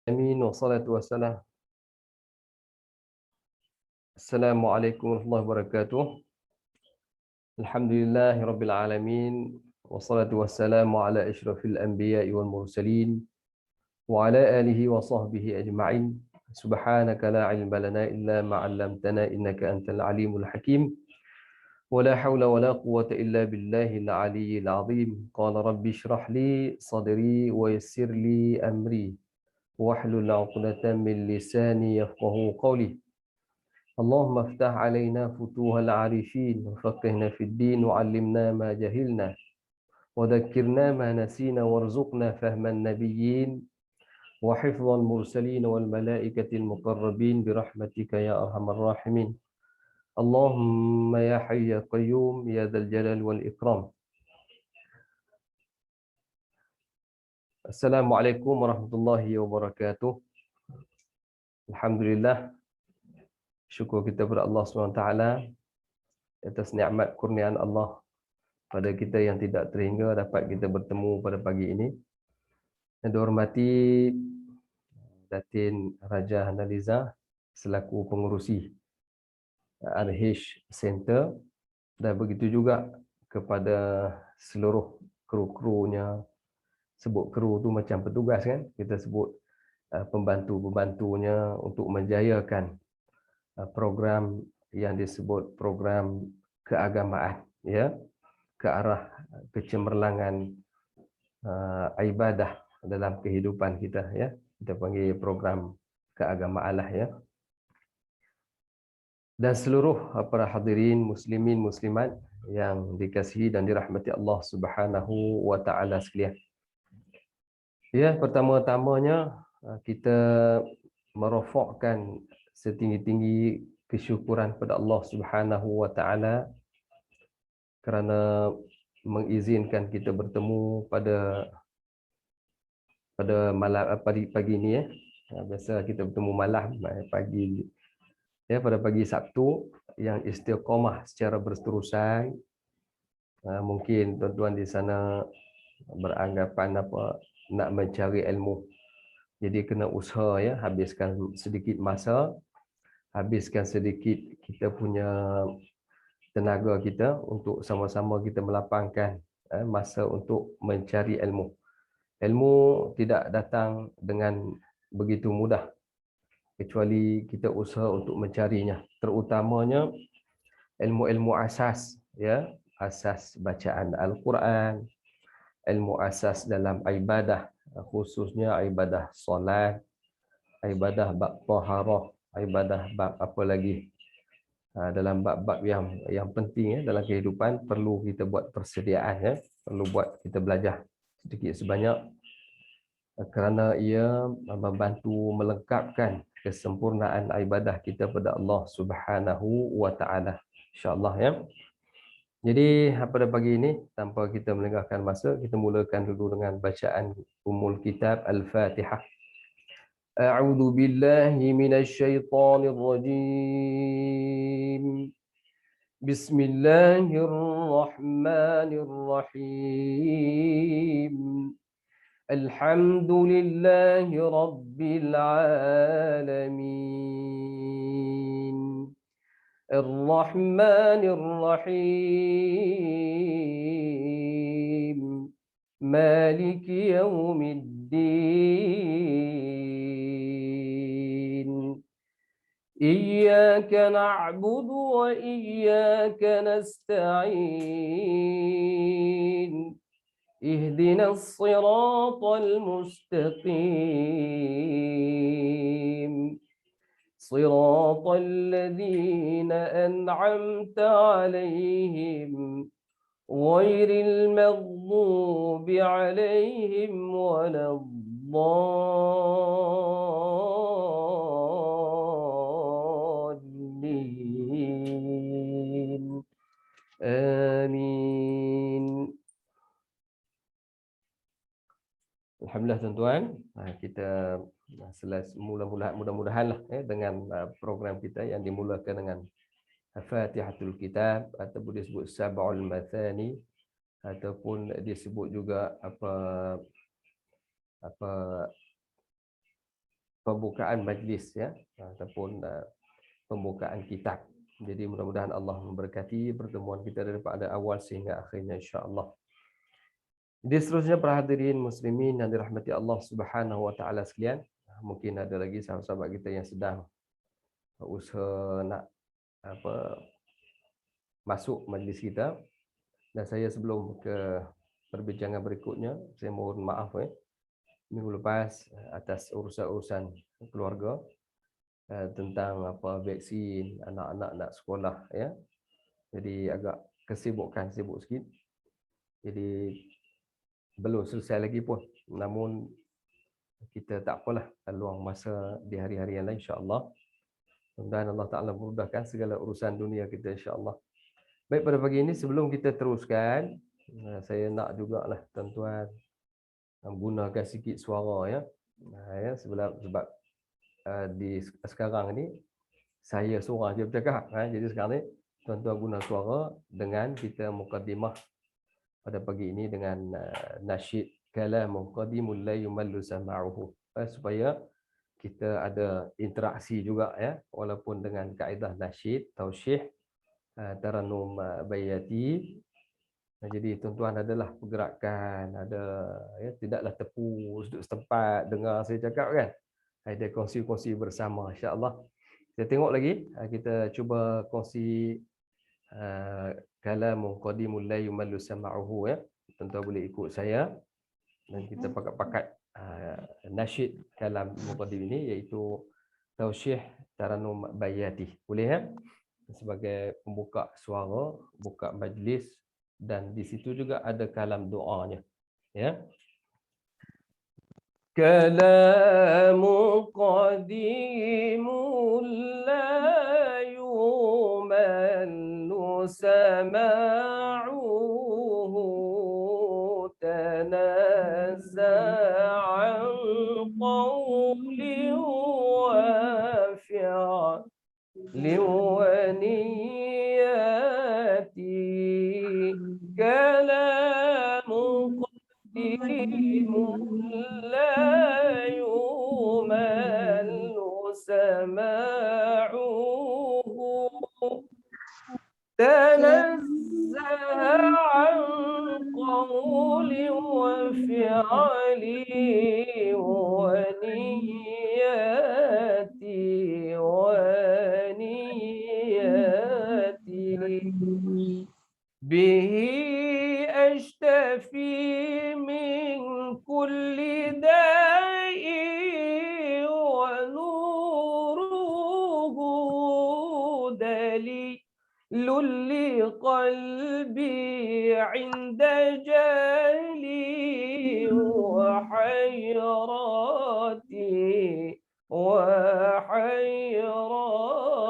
Amin wassalatu wassalam. Assalamualaikum warahmatullahi wabarakatuh. Alhamdulillahi rabbil alamin. Wassalatu wassalamu ala asyrafil anbiya'i wal mursalin wa ala alihi wa sahbihi ajma'in. Subhanaka la ilma lana illa ma 'allamtana innaka antal alimul hakim. Wa la hawla wa la quwwata illa billahil aliyyil azim. Qala rabbi shrah li sadri wa yassir li amri. Wahlul 'uqdatam min lisani yafqahu qawli. اللهم افتح علينا فتوح العارفين وفقهنا في الدين وعلمنا ما جهلنا وذكرنا ما نسينا وارزقنا فهم النبيين وحفظ المرسلين والملائكة المقربين برحمتك يا أرحم الراحمين. اللهم يا حي يا قيوم يا ذا الجلال والإكرام. Assalamualaikum warahmatullahi wabarakatuh. Alhamdulillah, syukur kita kepada Allah SWT atas nikmat kurniaan Allah pada kita yang tidak terhingga dapat kita bertemu pada pagi ini. Yang dihormati Datin Raja Hanaliza selaku pengurusi RH Center, dan begitu juga kepada seluruh kru-krunya. Sebut kru tu macam petugas kan, kita sebut pembantu-pembantunya untuk menjayakan program yang disebut program keagamaan, ya, ke arah kecemerlangan ibadah dalam kehidupan kita, ya. Kita panggil program keagamaan lah, ya. Dan seluruh para hadirin muslimin muslimat yang dikasihi dan dirahmati Allah Subhanahu wa taala sekalian. Ya, pertama-tamanya kita merofakkan setinggi-tinggi kesyukuran pada Allah Subhanahu wa taala kerana mengizinkan kita bertemu pada malam pagi ini, ya. Biasa kita bertemu malam, pagi, ya, pada pagi Sabtu yang istiqamah secara berterusan. Mungkin tuan-tuan di sana beranggapan nak mencari ilmu, jadi kena usaha, ya, habiskan sedikit masa, habiskan sedikit kita punya tenaga kita untuk sama-sama kita melapangkan masa untuk mencari ilmu. Ilmu tidak datang dengan begitu mudah kecuali kita usaha untuk mencarinya, terutamanya ilmu-ilmu asas, ya, asas bacaan Al-Quran, ilmu asas dalam ibadah, khususnya ibadah solat, ibadah bab taharah, ibadah bab apa lagi, dalam bab-bab yang penting, ya, dalam kehidupan perlu kita buat persediaan, ya, perlu buat kita belajar sedikit sebanyak kerana ia membantu melengkapkan kesempurnaan ibadah kita pada Allah Subhanahu wa taala, insya-Allah, ya. Jadi pada pagi ini tanpa kita melengahkan masa, kita mulakan dulu dengan bacaan Ummul Kitab Al-Fatihah. A'udzu billahi minasyaitonir rajim. Bismillahirrahmanirrahim. Alhamdulillahi rabbil alamin. Ar-Rahmanir Rahim. Maliki yaumiddin. Iyyaka na'budu wa iyyaka nasta'in. Ihdinas siratal mustaqim. Siratal ladzina an'amta 'alaihim ghairil maghdubi 'alaihim waladdallin. Amin. Alhamdulillah tuan-tuan, kita mudah-mudahan dengan program kita yang dimulakan dengan Fatihatul Kitab ataupun disebut Sab'ul Mathani ataupun disebut juga apa pembukaan majlis ya, ataupun pembukaan kitab. Jadi mudah-mudahan Allah memberkati pertemuan kita daripada awal sehingga akhirnya insya-Allah. Jadi seterusnya para hadirin muslimin yang dirahmati Allah Subhanahu wa taala sekalian, mungkin ada lagi sahabat-sahabat kita yang sedang usaha nak masuk majlis kita, dan saya sebelum ke perbincangan berikutnya, saya mohon maaf minggu lepas atas urusan-urusan keluarga tentang vaksin anak-anak nak sekolah ya. Jadi agak sibuk sikit. Jadi belum selesai lagi pun. Namun kita tak apalah, luang masa di hari-hari yang lain insya-Allah. Mudah-mudahan Allah Taala memudahkan segala urusan dunia kita insya-Allah. Baik, pada pagi ini sebelum kita teruskan, saya nak jugalah tuan-tuan gunakan sikit suara ya. Sebab di sekarang ni saya seorang je bercakap. Jadi sekarang ni tuan-tuan guna suara dengan kita mukadimah pada pagi ini dengan nasyid kalam qadimul la yumallu sama'uhu, supaya kita ada interaksi juga ya, walaupun dengan kaedah nasyid tausyih tarannum bayati. Jadi tuan-tuan adalah pergerakan, ada ya, tidaklah tepu duduk setempat dengar saya cakap kan. Ada kongsi-kongsi bersama insya-Allah. Kita tengok lagi, kita cuba kongsi kalam qadimul la yumallu sama'uhu ya. Tuan-tuan boleh ikut saya dan kita pakat-pakat nasyid kalam muqaddim ini, iaitu tausyih tarannum bayati. Boleh ya? Sebagai pembuka suara, buka majlis, dan di situ juga ada kalam doanya ya. Kalamu qadimul la yumallu sama'uhu tanazza'an qawli wa fi'li wa niyati. Kalamu qadimul لا يمل سماعه تنزه عن قول وفعل ونيتي به أشتفي من كل داء ونوره دليل لقلبي عند جهلي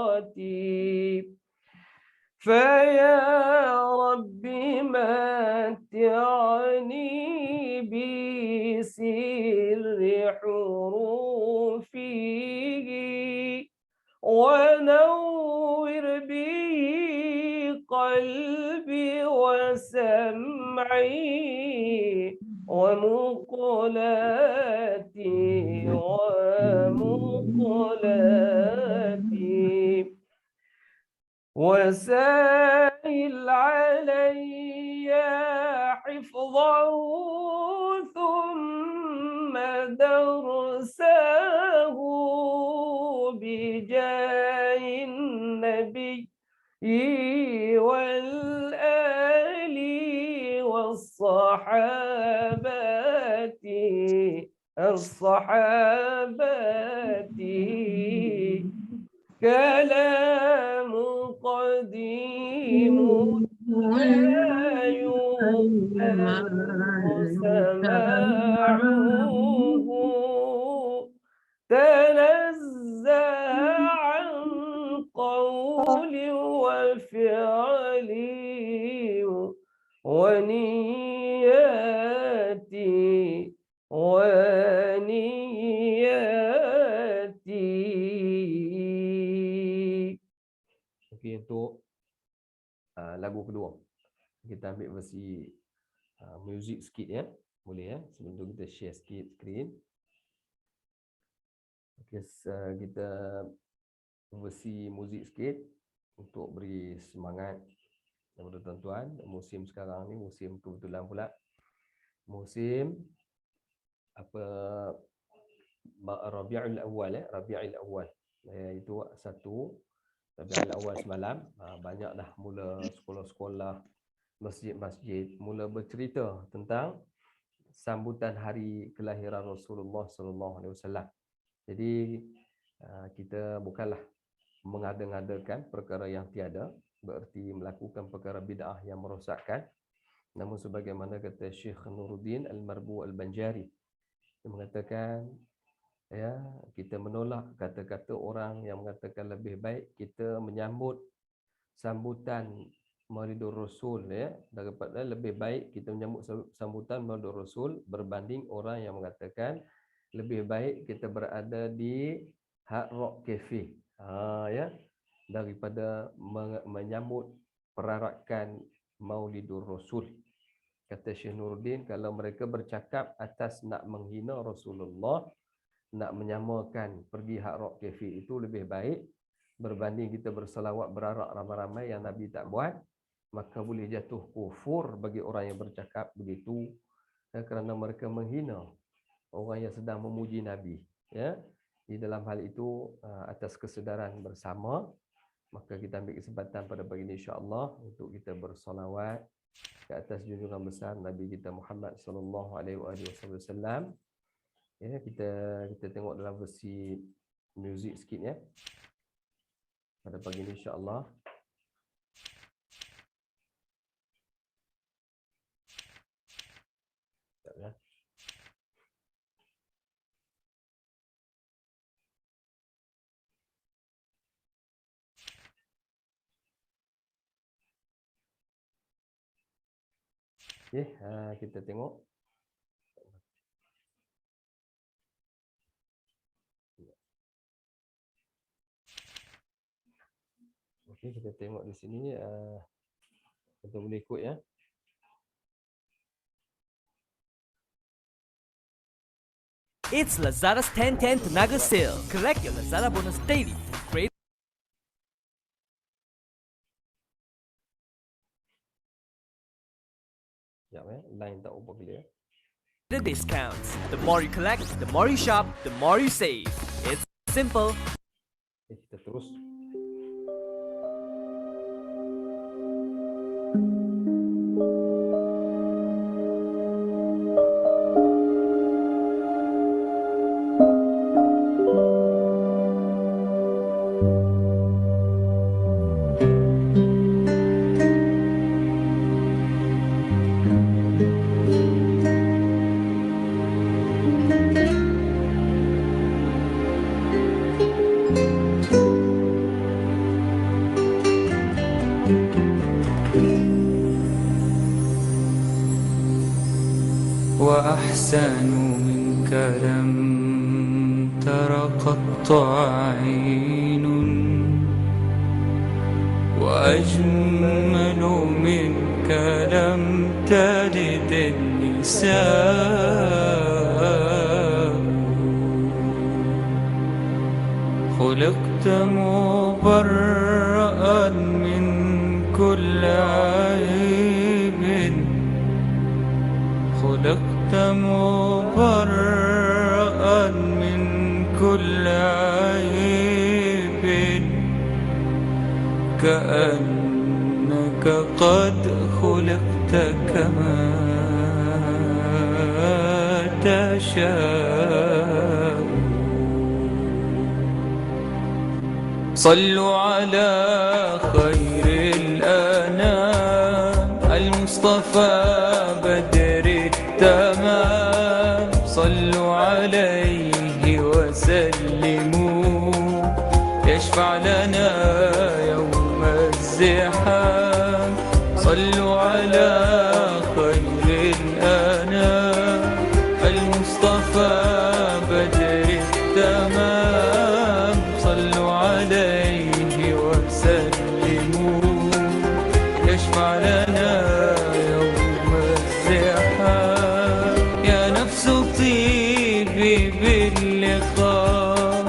وحيراتي فيا رب متعني بسر حروفه ونور به قلبي وسمعي ومقلاتي وسائل علي حفظه ثم درسه بجاه النبي والآل والصحابة كلام قديم لا يمل سماعه تنزه عن قول وفعل ونياتي Okey, untuk lagu kedua kita ambil versi muzik sikit ya. Boleh ya. Sebelum tu kita share sikit skrin. kita versi muzik sikit untuk beri semangat kepada tuan-tuan. Musim sekarang ni musim kebetulan pula musim Rabiul Awal, Rabiul Awal. Itu satu Rabiul Awal semalam, banyak dah mula sekolah-sekolah, masjid-masjid mula bercerita tentang sambutan hari kelahiran Rasulullah sallallahu alaihi wasallam. Jadi kita bukanlah mengada-ngadakan perkara yang tiada, bererti melakukan perkara bid'ah yang merosakkan. Namun sebagaimana kata Syekh Nuruddin Al-Marbu Al-Banjari, dia mengatakan, ya, kita menolak kata-kata orang yang mengatakan lebih baik kita menyambut sambutan Maulidur Rasul, ya, daripada lebih baik kita menyambut sambutan Maulidur Rasul berbanding orang yang mengatakan lebih baik kita berada di Hard Rock Cafe, ya, daripada menyambut perarakan Maulidur Rasul. Kata Syekh Nuruddin, kalau mereka bercakap atas nak menghina Rasulullah, nak menyamakan pergi Hard Rock Cafe itu lebih baik berbanding kita berselawat berarak ramai-ramai yang Nabi tak buat, maka boleh jatuh kufur bagi orang yang bercakap begitu, kerana mereka menghina orang yang sedang memuji Nabi, ya. Di dalam hal itu, atas kesedaran bersama, maka kita ambil kesempatan pada pagi ini insya-Allah untuk kita bersolawat ke atas junjungan besar Nabi kita Muhammad sallallahu alaihi wasallam. Ya, kita tengok dalam versi muzik sikit, ya, pada pagi ini insya-Allah. Ya. Okay, kita tengok. Okay, kita tengok di sini. Kita boleh ikut, ya. It's Lazada's 10/10 Tenaga Sale. Collect your Lazada bonus daily. Great Line tak ubah clear. the discounts. The more you collect, the more you shop, the more you save. It's simple. Kita terus. وأحسن منك لم تر قط عين وأجمل منك لم تلد النساء خلقت مبرأ من كل عيب خلقت مبرأ من كل عيب كأنك قد خلقت كما تشاء صلوا على خير الأنام المصطفى بدر التمام صلوا عليه وسلموا يشفع لنا يوم الزحام صلوا على خير الأنام المصطفى بدر التمام صلوا عليه وسلموا يشفع لنا يوم الزحام يا نفس طيبي باللقاء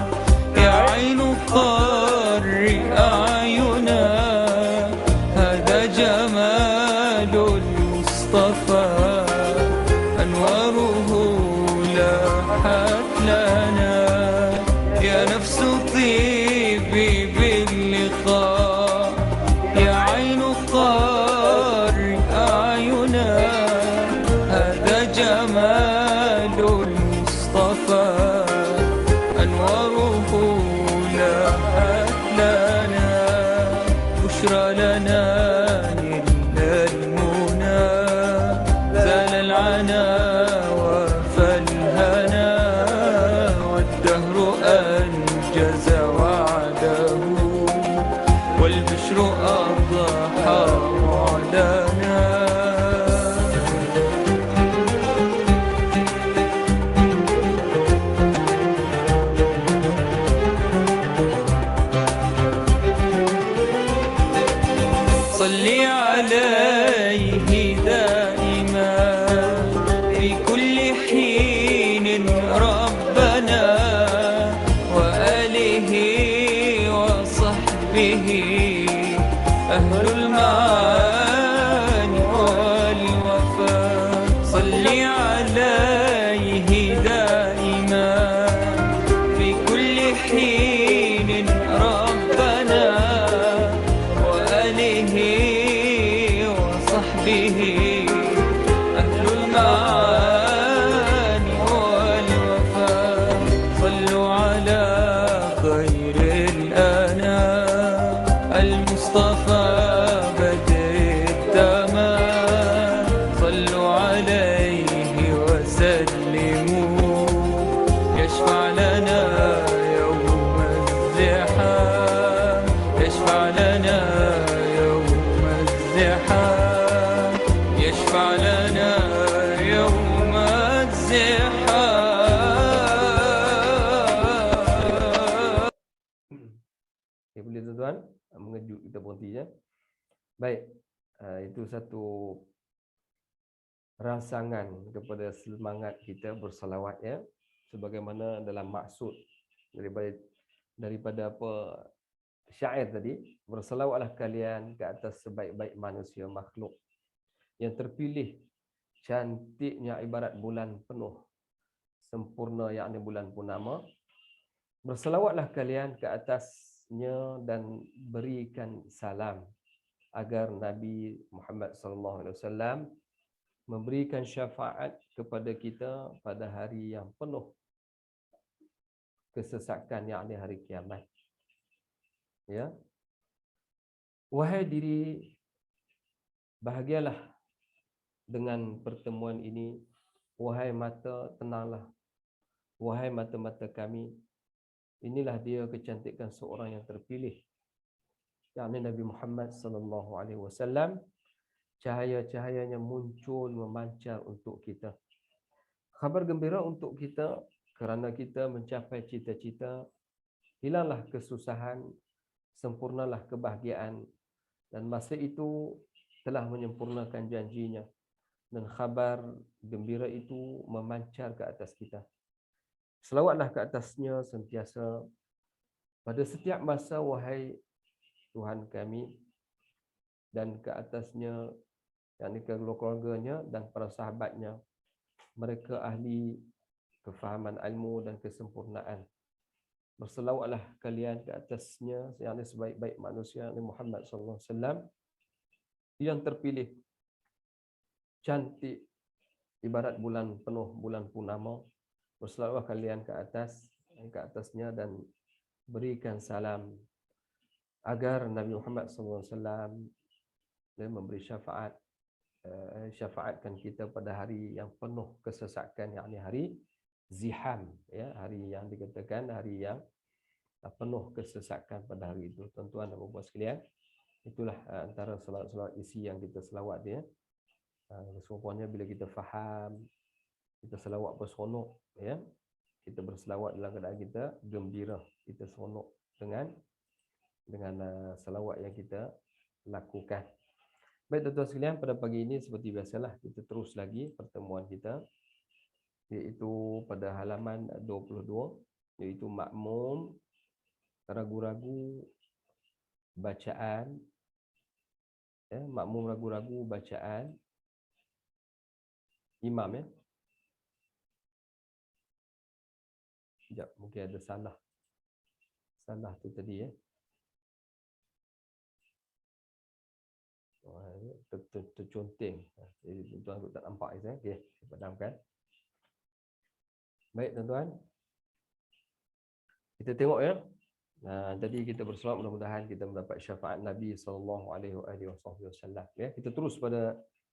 أنواره لاحت لنا بشرى لنا نلنا المنى زال العنا وفالهنا والدهر أنجز وعده والبشر أضحى وعدنا. صل عليه دائما في كل حين ربنا وآله وصحبه أهل المعاني والوفاء. صل عليه دائما في كل حين ربنا وآله وصحبه أهل المعاني والوفاء. صلوا على خير الأنام المصطفى بدر التمام. صلوا عليه وسلموا يشفع لنا يوم الزحام يشفع لنا يوم الزحام يشفع لنا يوم الزحام. Okay, boleh tuan-tuan? Mengejut kita berhenti ya. Baik, itu satu rangsangan kepada semangat kita bersalawat ya. Sebagaimana dalam maksud daripada apa syair tadi, bersalawatlah kalian ke atas sebaik-baik manusia makhluk yang terpilih, cantiknya ibarat bulan penuh, sempurna yakni bulan purnama. Bersalawatlah kalian ke atasnya dan berikan salam agar Nabi Muhammad SAW memberikan syafaat kepada kita pada hari yang penuh kesesakan yakni hari kiamat. Ya. Wahai diri, bahagialah dengan pertemuan ini. Wahai mata, tenanglah. Wahai mata-mata kami, inilah dia kecantikan seorang yang terpilih, yakni Nabi Muhammad SAW. Cahaya-cahayanya muncul memancar untuk kita. Khabar gembira untuk kita kerana kita mencapai cita-cita. Hilanglah kesusahan, sempurnalah kebahagiaan, dan masa itu telah menyempurnakan janjinya, dan khabar gembira itu memancar ke atas kita. Selawatlah ke atasnya sentiasa pada setiap masa, wahai Tuhan kami, dan ke atasnya, yakni keluarganya dan para sahabatnya. Mereka ahli kefahaman ilmu dan kesempurnaan. Berselawatlah kalian ke atasnya, yakni sebaik-baik manusia, yakni Muhammad SAW, yang terpilih, cantik ibarat bulan penuh, bulan purnama. Berselawatlah kalian ke atasnya dan berikan salam agar Nabi Muhammad SAW memberi syafaatkan kita pada hari yang penuh kesesakan, yakni hari ziham ya, hari yang dikatakan hari yang penuh kesesakan pada hari itu. Tuan-tuan dan puan-puan sekalian, itulah antara selawat-selawat isi yang kita selawat dia. Serumpanya bila kita faham, kita selawat berseronok ya, kita berselawat dalam keadaan kita gembira, kita seronok dengan selawat yang kita lakukan. Baik tuan-tuan sekalian, pada pagi ini seperti biasalah kita terus lagi pertemuan kita, iaitu pada halaman 22, iaitu makmum ragu-ragu bacaan ya, makmum ragu-ragu bacaan imam ya. Sekejap, mungkin ada salah tu tadi ya. Terconteng. Jadi tuan-tuan tak nampak saya. Okey, saya padamkan. Baik tuan-tuan. Kita tengok ya. Jadi kita bersolat mudah-mudahan kita mendapat syafaat Nabi SAW. Ya, kita terus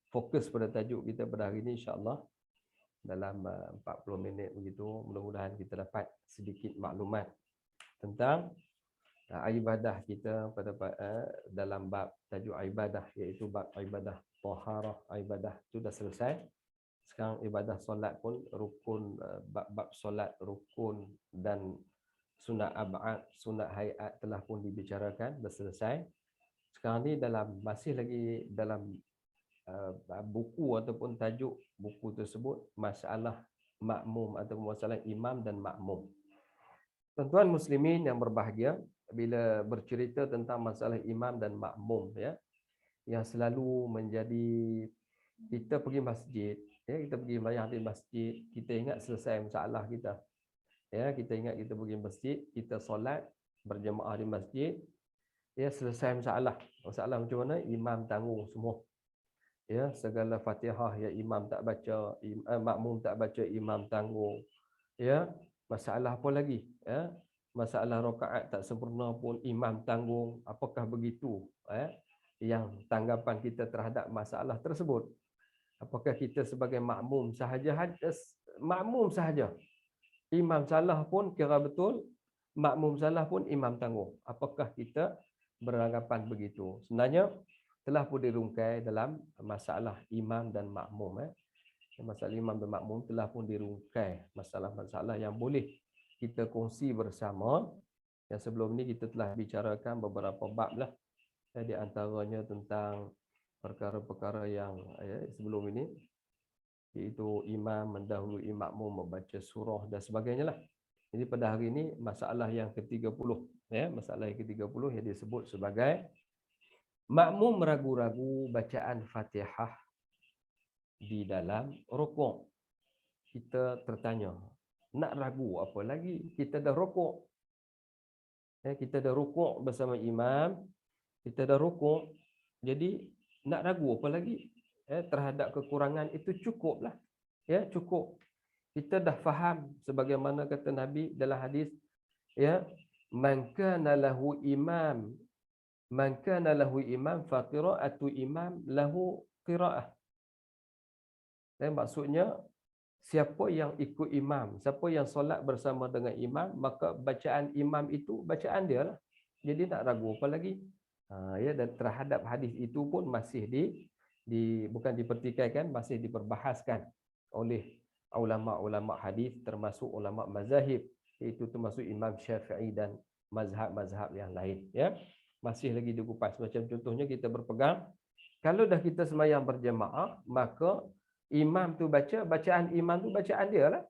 fokus pada tajuk kita pada hari ini insya-Allah dalam 40 minit begitu. Mudah-mudahan kita dapat sedikit maklumat tentang ibadah kita pada dalam bab tajuk ibadah, iaitu bab ibadah taharah. Ibadah itu dah selesai. Sekarang ibadah solat pun rukun, bab solat rukun dan sunat ab'ad, sunat hayat telah pun dibicarakan, dah selesai. Sekarang ni masih lagi dalam buku ataupun tajuk buku tersebut masalah makmum atau masalah imam dan makmum. Tuan-tuan muslimin yang berbahagia, bila bercerita tentang masalah imam dan makmum ya, yang selalu menjadi, kita pergi masjid ya, kita pergi sembahyang di masjid, kita ingat selesai masalah kita. Ya, kita ingat kita pergi masjid, kita solat berjemaah di masjid, ya selesai masalah. Masalah macam mana? Imam tanggung semua. Ya, segala Fatihah ya imam tak baca, makmum tak baca, imam tanggung. Ya, masalah apa lagi? Ya, masalah rakaat tak sempurna pun imam tanggung. Apakah begitu? Yang tanggapan kita terhadap masalah tersebut. Apakah kita sebagai makmum sahaja, makmum sahaja, imam salah pun kira betul, makmum salah pun imam tanggung? Apakah kita beranggapan begitu? Sebenarnya telah pun dirungkai dalam masalah imam dan makmum. Masalah imam dan makmum telah pun dirungkai. Masalah-masalah yang boleh kita kongsi bersama. Yang sebelum ni kita telah bicarakan beberapa bab lah. Di antaranya tentang perkara-perkara yang sebelum ini, iaitu imam mendahului makmum membaca surah dan sebagainya lah. Jadi pada hari ini masalah yang ke-30, masalah yang ke-30 yang disebut sebagai makmum ragu-ragu bacaan Fatihah di dalam rukuk. Kita tertanya, nak ragu apa lagi? Kita dah rukuk. Kita dah rukuk bersama imam, kita dah rukuk. Jadi nak ragu apa lagi? Terhadap kekurangan itu cukuplah. Ya, cukup. Kita dah faham sebagaimana kata Nabi dalam hadis, ya, man kana lahu imam fa qira'atu imam lahu qira'ah. Maksudnya siapa yang ikut imam, siapa yang solat bersama dengan imam, maka bacaan imam itu bacaan dia lah. Jadi nak ragu apa lagi? Ya, dan terhadap hadis itu pun masih bukan dipertikaikan, masih diperbahaskan oleh ulama-ulama hadis, termasuk ulama mazahib, iaitu termasuk Imam Syafi'i dan mazhab-mazhab yang lain. Ya, masih lagi dikupas. Macam contohnya kita berpegang, kalau dah kita sembahyang berjemaah, maka imam tu baca, bacaan imam tu bacaan dia lah.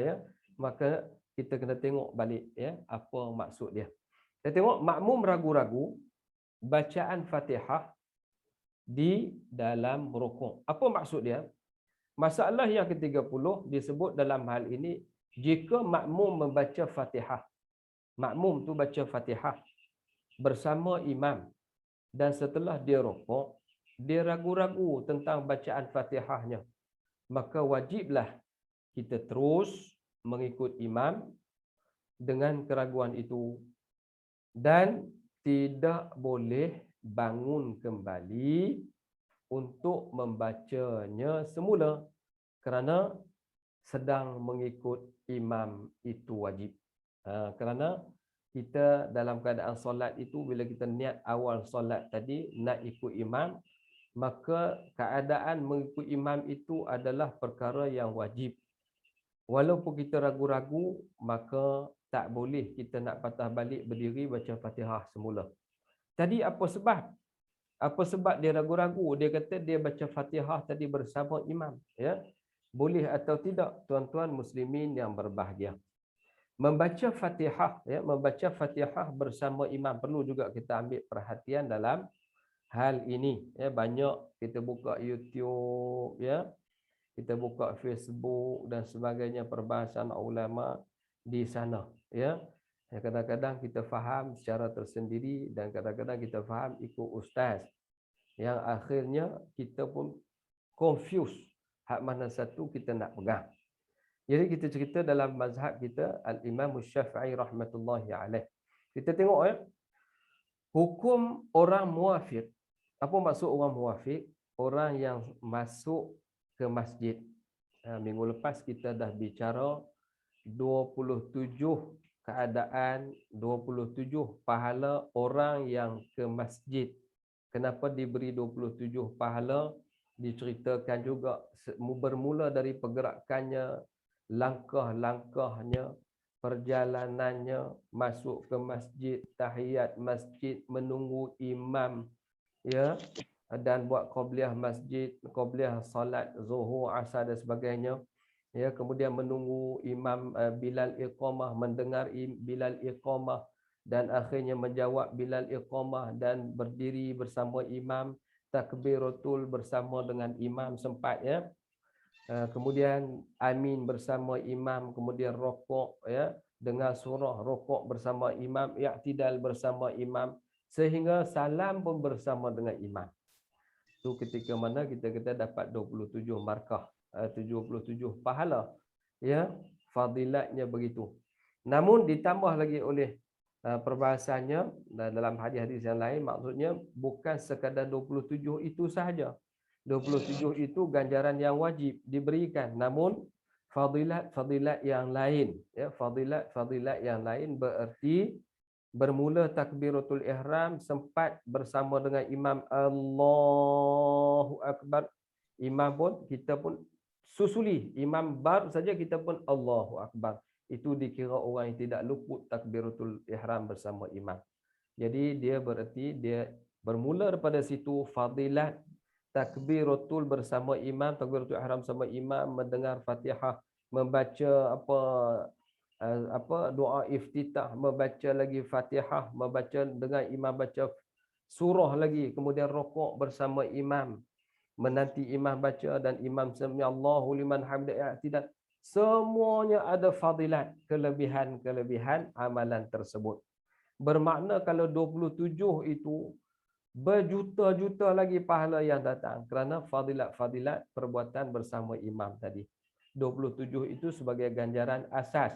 Ya, maka kita kena tengok balik ya apa maksud dia. Kita tengok makmum ragu-ragu bacaan Fatihah di dalam rukuk. Apa maksud dia? Masalah yang ke-30 disebut dalam hal ini, jika makmum membaca Fatihah, makmum tu baca Fatihah bersama imam, dan setelah dia rukuk, dia ragu-ragu tentang bacaan Fatihahnya, maka wajiblah kita terus mengikut imam dengan keraguan itu, dan tidak boleh bangun kembali untuk membacanya semula kerana sedang mengikut imam itu wajib. Kerana kita dalam keadaan solat itu, bila kita niat awal solat tadi nak ikut imam, maka keadaan mengikut imam itu adalah perkara yang wajib. Walaupun kita ragu-ragu, maka tak boleh kita nak patah balik berdiri baca Fatihah semula. Tadi apa sebab? Apa sebab dia ragu-ragu? Dia kata dia baca Fatihah tadi bersama imam. Ya, boleh atau tidak, tuan-tuan muslimin yang berbahagia? Membaca Fatihah, ya, membaca Fatihah bersama imam, perlu juga kita ambil perhatian dalam hal ini. Ya, banyak kita buka YouTube, ya, kita buka Facebook dan sebagainya, perbahasan ulama di sana. Ya, kadang-kadang kita faham secara tersendiri dan kadang-kadang kita faham ikut ustaz, yang akhirnya kita pun confuse hak mana satu kita nak pegang. Jadi kita cerita dalam mazhab kita Al-Imam Syafi'i rahmatullahi alaih. Kita tengok hukum orang muwafiq. Apa maksud orang muwafiq? Orang yang masuk ke masjid. Minggu lepas kita dah bicara 27 keadaan, 27 pahala orang yang ke masjid. Kenapa diberi 27 pahala? Diceritakan juga bermula dari pergerakannya, langkah-langkahnya, perjalanannya, masuk ke masjid, tahiyat masjid, menunggu imam, ya, dan buat qabliyah masjid, qabliyah salat zuhur, asar dan sebagainya. Ya, kemudian menunggu imam Bilal iqamah, mendengar Bilal iqamah, dan akhirnya menjawab Bilal iqamah dan berdiri bersama imam, takbiratul bersama dengan imam sempat, ya. Kemudian amin bersama imam, kemudian rokok, ya, dengar surah, rokok bersama imam, i'tidal bersama imam, sehingga salam pun bersama dengan imam. Itu ketika mana kita dapat 27 markah, 77 pahala, ya, fadilatnya begitu. Namun ditambah lagi oleh perbahasannya dalam hadis-hadis yang lain, maksudnya bukan sekadar 27 itu sahaja. 27 itu ganjaran yang wajib diberikan, namun fadilat yang lain, ya, fadilat yang lain bererti bermula takbiratul ihram sempat bersama dengan imam Allahu akbar. Imam pun kita pun susuli, imam bar saja kita pun Allahu akbar. Itu dikira orang yang tidak luput takbiratul ihram bersama imam. Jadi dia bererti dia bermula daripada situ fadilat takbiratul bersama imam, takbiratul ihram sama imam, mendengar Fatihah, membaca doa iftitah, membaca lagi Fatihah, membaca dengan imam baca surah lagi, kemudian rokok bersama imam, menanti imam baca dan imam sami Allahu liman hamidah, tidak, semuanya ada fadilat, kelebihan amalan tersebut. Bermakna kalau 27 itu berjuta-juta lagi pahala yang datang kerana fadilat perbuatan bersama imam tadi. 27 itu sebagai ganjaran asas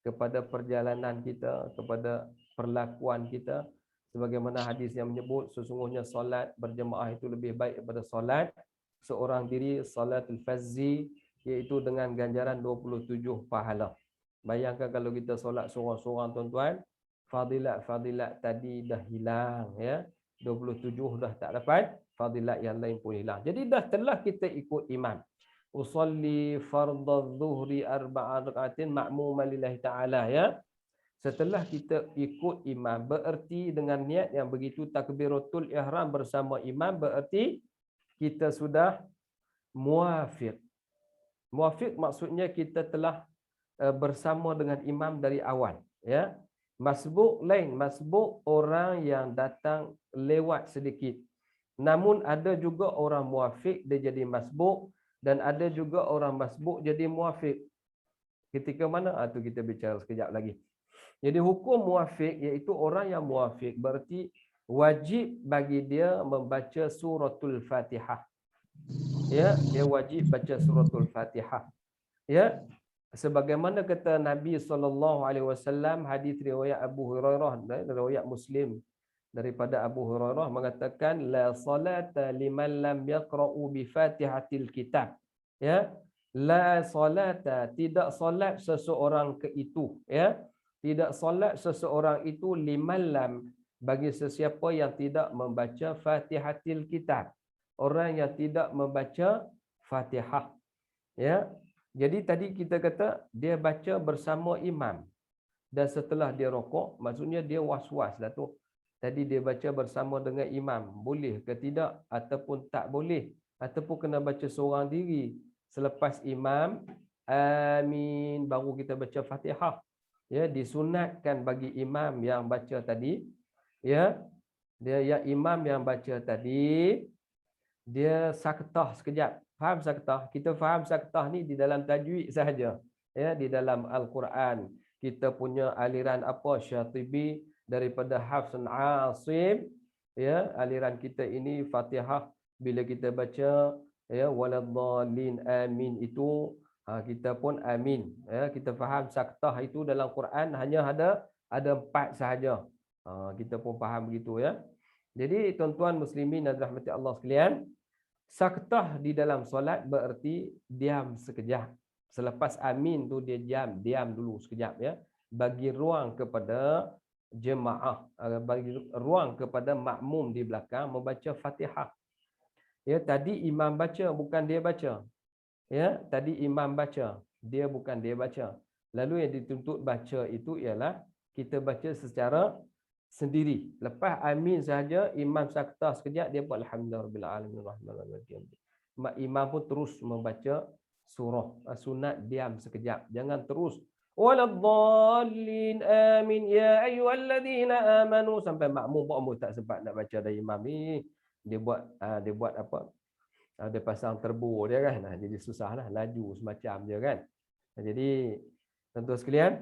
kepada perjalanan kita, kepada perlakuan kita. Sebagaimana hadis yang menyebut sesungguhnya solat berjemaah itu lebih baik daripada solat seorang diri, salatul fazzi, iaitu dengan ganjaran 27 pahala. Bayangkan kalau kita solat seorang-seorang, tuan-tuan, fadilat tadi dah hilang, ya. 27 dah tak dapat, fadilat yang lain pun hilang. Jadi dah telah kita ikut imam. Usalli fardadh dhuhri arba'a rak'atin ma'muman lillahi ta'ala, ya. Setelah kita ikut imam, bererti dengan niat yang begitu takbiratul ihram bersama imam, bererti kita sudah muwafiq. Muwafiq maksudnya kita telah bersama dengan imam dari awal, ya. Masbuk lain, masbuk orang yang datang lewat sedikit. Namun ada juga orang muwafiq dia jadi masbuk, dan ada juga orang masbuk jadi muwafiq. Ketika mana? Itu kita bicara sekejap lagi. Jadi hukum muwafiq iaitu orang yang muwafiq berarti wajib bagi dia membaca suratul Fatihah. Ya, dia wajib baca suratul Fatihah. Ya. Sebagaimana kata Nabi SAW, hadis riwayat Abu Hurairah, riwayat Muslim daripada Abu Hurairah mengatakan la salata liman lam yaqra'u bi Fatihatil kitab. Ya, la salata, tidak solat seseorang ke itu, ya. Tidak solat seseorang itu liman lam, bagi sesiapa yang tidak membaca Fatihatil kitab. Orang yang tidak membaca Fatihah, ya. Jadi tadi kita kata dia baca bersama imam dan setelah dia rokok, maksudnya dia was-was dah tu. Tadi dia baca bersama dengan imam, boleh ke tidak ataupun tak boleh, ataupun kena baca seorang diri. Selepas imam amin baru kita baca Fatihah. Ya, disunatkan bagi imam yang baca tadi, ya. Dia yang imam yang baca tadi dia saktah sekejap. Faham saktah? Kita faham saktah ni di dalam tajwid sahaja. Ya, di dalam Al-Quran. Kita punya aliran apa? Syatibi daripada Hafs Asim. Ya, aliran kita ini Fatihah bila kita baca ya waladhdallin amin itu kita pun amin. Ya, kita faham saktah itu dalam Quran hanya ada 4 sahaja. Kita pun faham begitu ya. Jadi tuan-tuan muslimin dan rahmati Allah sekalian, saktah di dalam solat bererti diam sekejap. Selepas amin tu dia diam dulu sekejap ya. Bagi ruang kepada jemaah, bagi ruang kepada makmum di belakang membaca Fatihah. Ya, tadi imam baca bukan dia baca. Ya, tadi imam baca, dia bukan dia baca. Lalu yang dituntut baca itu ialah kita baca secara sendiri. Lepas amin sahaja, imam saktah sekejap, dia buat alhamdulillahirabbil alamin. Imam pun terus membaca surah. Sunat diam sekejap. Jangan terus waladdallin amin ya ayyuhalladzina amanu sampai makmum pun tak sempat nak baca dari imam ni. Dia buat apa? Dia pasang turbo dia kan. Jadi susahlah laju semacam dia kan. Jadi tuan-tuan sekalian,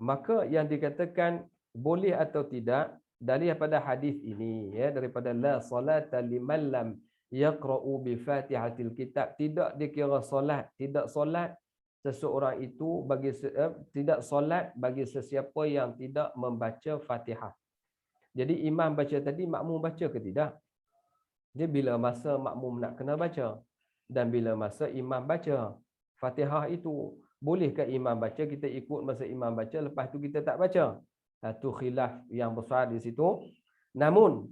maka yang dikatakan boleh atau tidak daripada hadis ini ya, daripada la salata liman lam yaqra'u bi Fatihatil Kitab, tidak dikira solat, tidak solat seseorang itu bagi tidak solat bagi sesiapa yang tidak membaca Fatihah. Jadi imam baca tadi, makmum baca ke tidak? Dia bila masa makmum nak kena baca dan bila masa imam baca Fatihah itu, bolehkah imam baca kita ikut masa imam baca, lepas tu kita tak baca? Itu khilaf yang besar di situ. Namun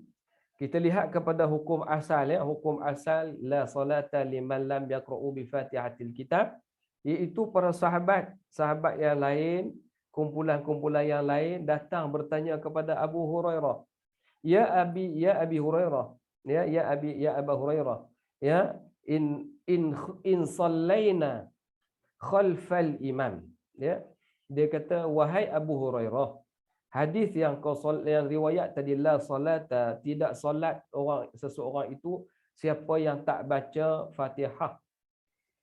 kita lihat kepada hukum asal ya, hukum asal la salata liman lam yaqra'u bi Fatihatil Kitab, iaitu para sahabat yang lain, kumpulan-kumpulan yang lain datang bertanya kepada Abu Hurairah, ya Abi Hurairah, ya Abu Hurairah, ya in sallaina khalfal imam, ya, dia kata wahai Abu Hurairah, hadis yang riwayat tadi la salata, tidak solat seseorang itu siapa yang tak baca Fatihah.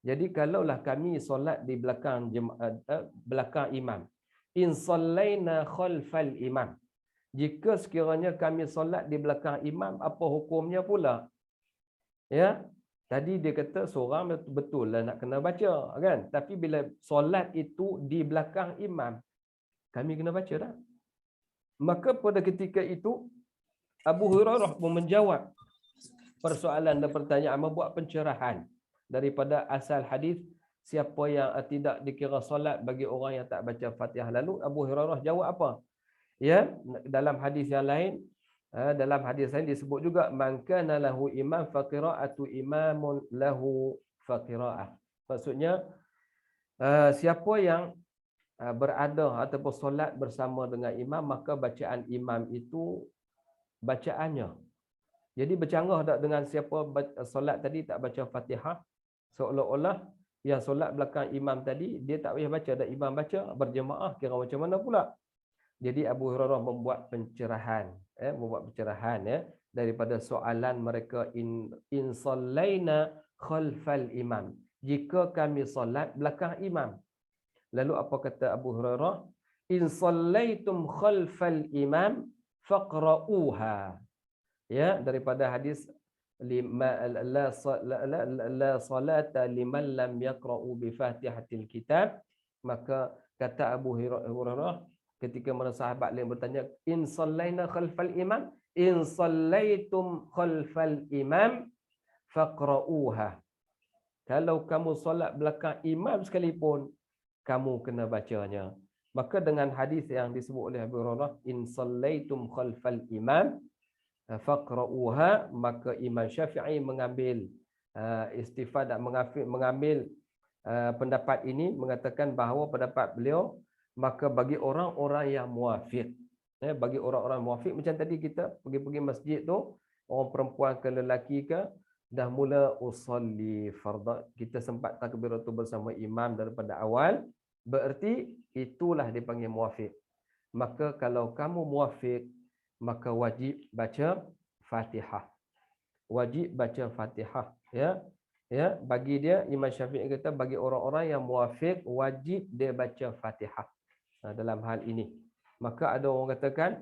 Jadi kalaulah kami solat di belakang belakang imam, in sallaina khalfal imam, jika sekiranya kami solat di belakang imam, apa hukumnya pula? Ya, tadi dia kata seorang betul lah nak kena baca kan, tapi bila solat itu di belakang imam, kami kena baca tak? Maka pada ketika itu Abu Hurairah pun menjawab persoalan dan pertanyaan, membuat pencerahan daripada asal hadis siapa yang tidak dikira solat bagi orang yang tak baca Fatihah. Lalu Abu Hurairah jawab apa? Ya, dalam hadis yang lain, dalam hadis lain disebut juga man kana lahu imam fa qira'atu imamun lahu fa qira'ah. Maksudnya siapa yang berada ataupun solat bersama dengan imam, maka bacaan imam itu bacaannya. Jadi bercanggah tak dengan siapa solat tadi tak baca Fatihah, seolah-olah yang solat belakang imam tadi dia tak payah baca, dan imam baca berjemaah, kira macam mana pula? Jadi Abu Hurairah membuat pencerahan ya, daripada soalan mereka, in sallaina khalfal imam, jika kami solat belakang imam. Lalu apa kata Abu Hurairah? In sallaitum khalfal imam faqra'uha. Ya, daripada hadis la salata liman lam yaqra'u bi Fatihatil Kitab, maka kata Abu Hurairah ketika mana sahabat lain bertanya, in sallaina khalfal imam, in sallaitum khalfal imam faqra'uha. Kalau kamu solat belakang imam sekalipun, kamu kena bacanya. Maka dengan hadis yang disebut oleh Abu Hurairah, in sallaitum khalfal imam faqra'uha, maka Imam Syafi'i mengambil istifadah, mengambil pendapat ini, mengatakan bahawa pendapat beliau, maka bagi orang-orang yang muafiq, bagi orang-orang muafiq, macam tadi kita pergi masjid tu, orang perempuan ke lelaki ke, dah mula usalli fardha, kita sempat takbiratul bersama imam daripada awal, bererti itulah dipanggil muafiq. Maka kalau kamu muafiq, maka wajib baca Fatihah. Wajib baca Fatihah, ya. Ya, bagi dia Imam Syafi'i kata bagi orang-orang yang muafiq wajib dia baca Fatihah. Dalam hal ini, maka ada orang katakan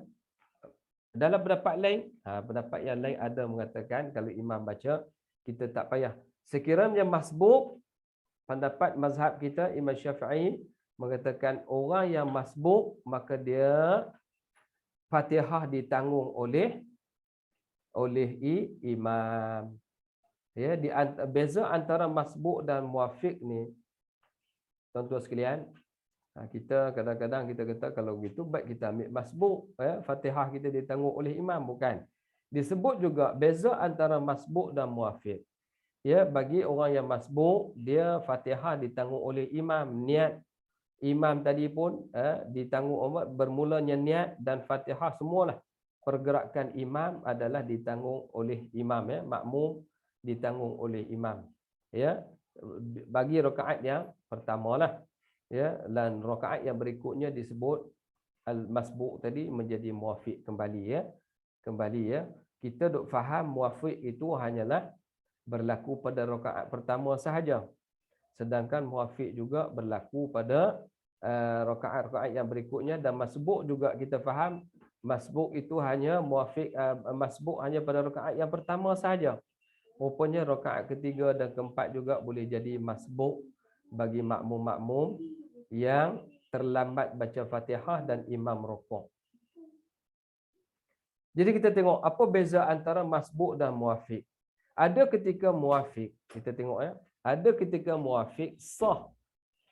dalam pendapat lain, pendapat yang lain ada mengatakan kalau imam baca kita tak payah. Sekiranya masbuk, pendapat mazhab kita Imam Syafi'i mengatakan orang yang masbuk maka dia Fatihah ditanggung oleh imam. Ya, beza antara masbuk dan muafiq ni, tuan-tuan sekalian, kita kadang-kadang kita kata kalau begitu baik kita ambil masbuk, ya, Fatihah kita ditanggung oleh imam, bukan. Disebut juga beza antara masbuk dan muafiq. Ya, bagi orang yang masbuk, dia Fatihah ditanggung oleh imam, niat imam tadi pun ditanggung, bermulanya niat dan Fatihah semualah pergerakan imam adalah ditanggung oleh imam, ya, makmum ditanggung oleh imam, ya, bagi rakaat yang pertamalah, ya, dan rakaat yang berikutnya disebut al-masbuk tadi menjadi muafiq kembali, ya. Kita duk faham muafiq itu hanyalah berlaku pada rakaat pertama sahaja, sedangkan muafiq juga berlaku pada rakaat-rakaat yang berikutnya, dan masbuk juga kita faham masbuk itu hanya muafiq, masbuk hanya pada rakaat yang pertama sahaja. Rupanya rakaat ketiga dan keempat juga boleh jadi masbuk bagi makmum-makmum yang terlambat baca Fatihah dan imam rukuk. Jadi kita tengok apa beza antara masbuk dan muafiq. Ada ketika muafiq, kita tengok, ya, ada ketika muafiq sah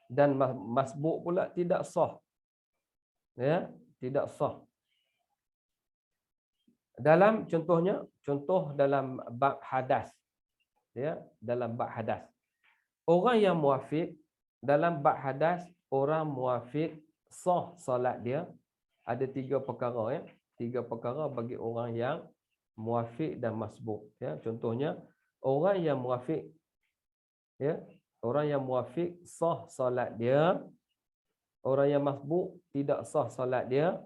dan masbuk pula tidak sah. Ya, tidak sah. Dalam contohnya, contoh dalam bab hadas, ya, dalam bab hadas. Orang yang muafiq dalam bab hadas, orang muafiq sah solat dia. Ada 3 perkara, ya. 3 perkara bagi orang yang muafiq dan masbuk, ya. Contohnya, orang yang muafiq, ya, orang yang muafiq sah solat dia, orang yang masbuk tidak sah solat dia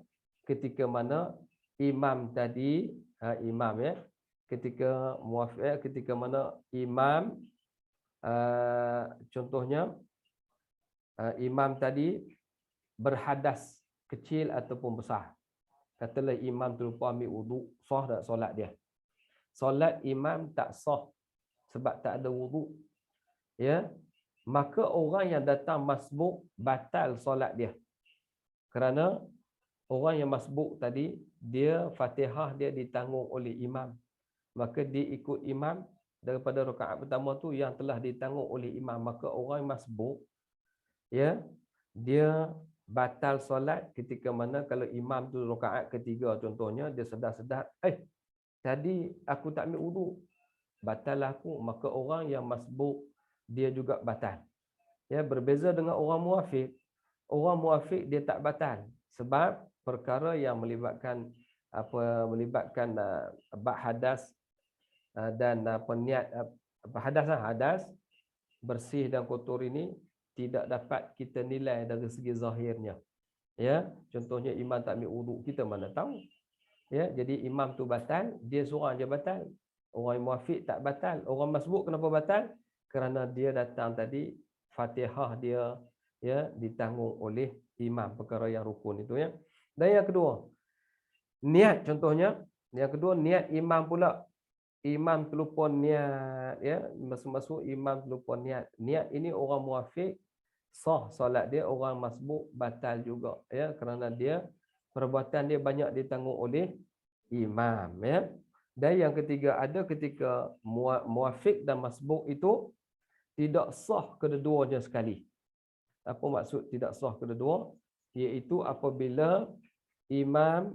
ketika mana imam tadi, imam, ya, ketika muafiq, ketika mana imam, contohnya imam tadi berhadas kecil ataupun besar. Katalah imam terlupa ambil wuduk, sah tak solat dia? Solat imam tak sah sebab tak ada wuduk, ya. Maka orang yang datang masbuk batal solat dia. Kerana orang yang masbuk tadi, dia Fatihah dia ditanggung oleh imam. Maka dia ikut imam daripada rakaat pertama tu yang telah ditanggung oleh imam. Maka orang yang masbuk, ya, dia batal solat ketika mana kalau imam tu rakaat ketiga contohnya, dia sedar-sedar, tadi aku tak ambil wuduk, batal aku. Maka orang yang masbuk dia juga batal. Ya, berbeza dengan orang muafiq. Orang muafiq dia tak batal sebab perkara yang melibatkan bab hadas dan niat hadas bersih dan kotor ini tidak dapat kita nilai dari segi zahirnya. Ya, contohnya imam tak ambil wuduk, kita mana tahu. Ya, jadi imam tu batal, dia seorang je batal. Orang muafiq tak batal. Orang masbuk kenapa batal? Kerana dia datang tadi Fatihah dia, ya, ditanggung oleh imam, perkara yang rukun itu, ya. Dan yang kedua, niat, contohnya, yang kedua niat imam pula. Imam terlupa niat, ya, masuk imam terlupa niat. Niat ini orang muafiq sah solat dia, orang masbuk batal juga, ya, kerana dia perbuatan dia banyak ditanggung oleh imam, ya. Dan yang ketiga, ada ketika muafiq dan masbuk itu tidak sah kedua-duanya sekali. Apa maksud tidak sah kedua? Iaitu apabila imam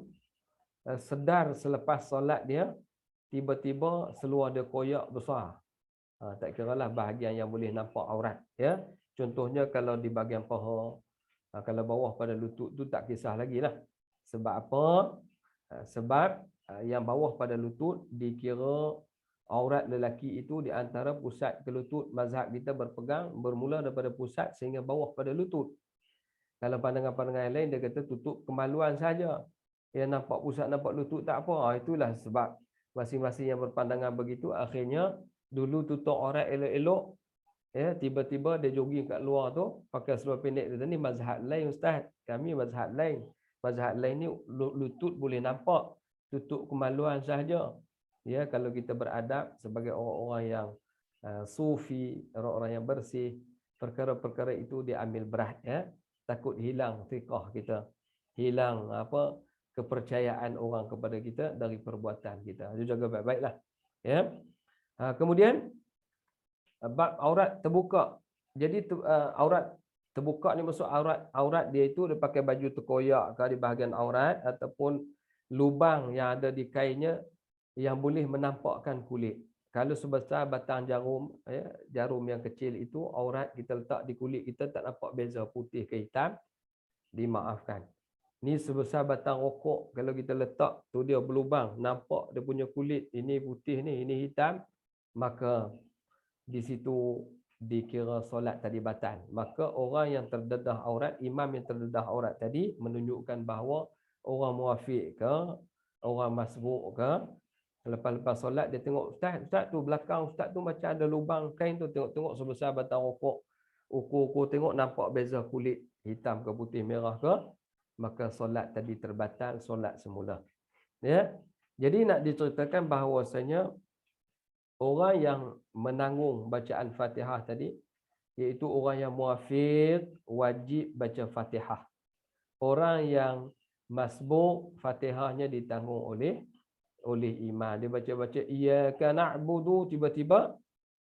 sedar selepas solat dia, tiba-tiba seluar dia koyak besar. Tak kiralah bahagian yang boleh nampak aurat, ya. Contohnya kalau di bahagian paha, kalau bawah pada lutut tu tak kisah lagi lah. Sebab apa? Sebab yang bawah pada lutut dikira aurat lelaki itu di antara pusat ke lutut. Mazhab kita berpegang bermula daripada pusat sehingga bawah pada lutut. Kalau pandangan-pandangan lain dia kata tutup kemaluan saja. Yang nampak pusat nampak lutut tak apa. Itulah sebab masing-masing yang berpandangan begitu akhirnya dulu tutup aurat elok-elok, ya, tiba-tiba dia jogging kat luar tu pakai seluar pendek. Dia ni mazhab lain ustaz. Kami mazhab lain. Mazhab lain ni lutut boleh nampak, tutup kemaluan sahaja. Ya, kalau kita beradab sebagai orang-orang yang sufi, orang-orang yang bersih, perkara-perkara itu diambil berat, ya. Takut hilang thiqah kita, hilang kepercayaan orang kepada kita dari perbuatan kita. Itu jaga baik-baiklah, ya. Kemudian bab aurat terbuka. Jadi aurat terbuka ni maksud aurat dia itu dia pakai baju terkoyak ke di bahagian aurat ataupun lubang yang ada di kainnya yang boleh menampakkan kulit. Kalau sebesar batang jarum, ya, jarum yang kecil itu aurat kita letak di kulit kita tak nampak beza putih ke hitam, dimaafkan. Ni sebesar batang rokok kalau kita letak tu dia berlubang, nampak dia punya kulit ini putih ni, ini hitam, maka di situ dikira solat tadi batal. Maka orang yang terdedah aurat, imam yang terdedah aurat tadi menunjukkan bahawa orang muafiq ke, orang masbuk ke, lepas-lepas solat dia tengok ustaz tu belakang ustaz tu macam ada lubang kain tu, tengok sebesar batang rokok, ukur tengok nampak beza kulit hitam ke putih merah ke, maka solat tadi terbatal, solat semula. Ya. Jadi nak diceritakan bahawasanya orang yang menanggung bacaan Fatihah tadi, iaitu orang yang muafiq wajib baca Fatihah. Orang yang masbuk Fatihahnya ditanggung oleh imam. Dia baca-baca iyyaka na'budu, tiba-tiba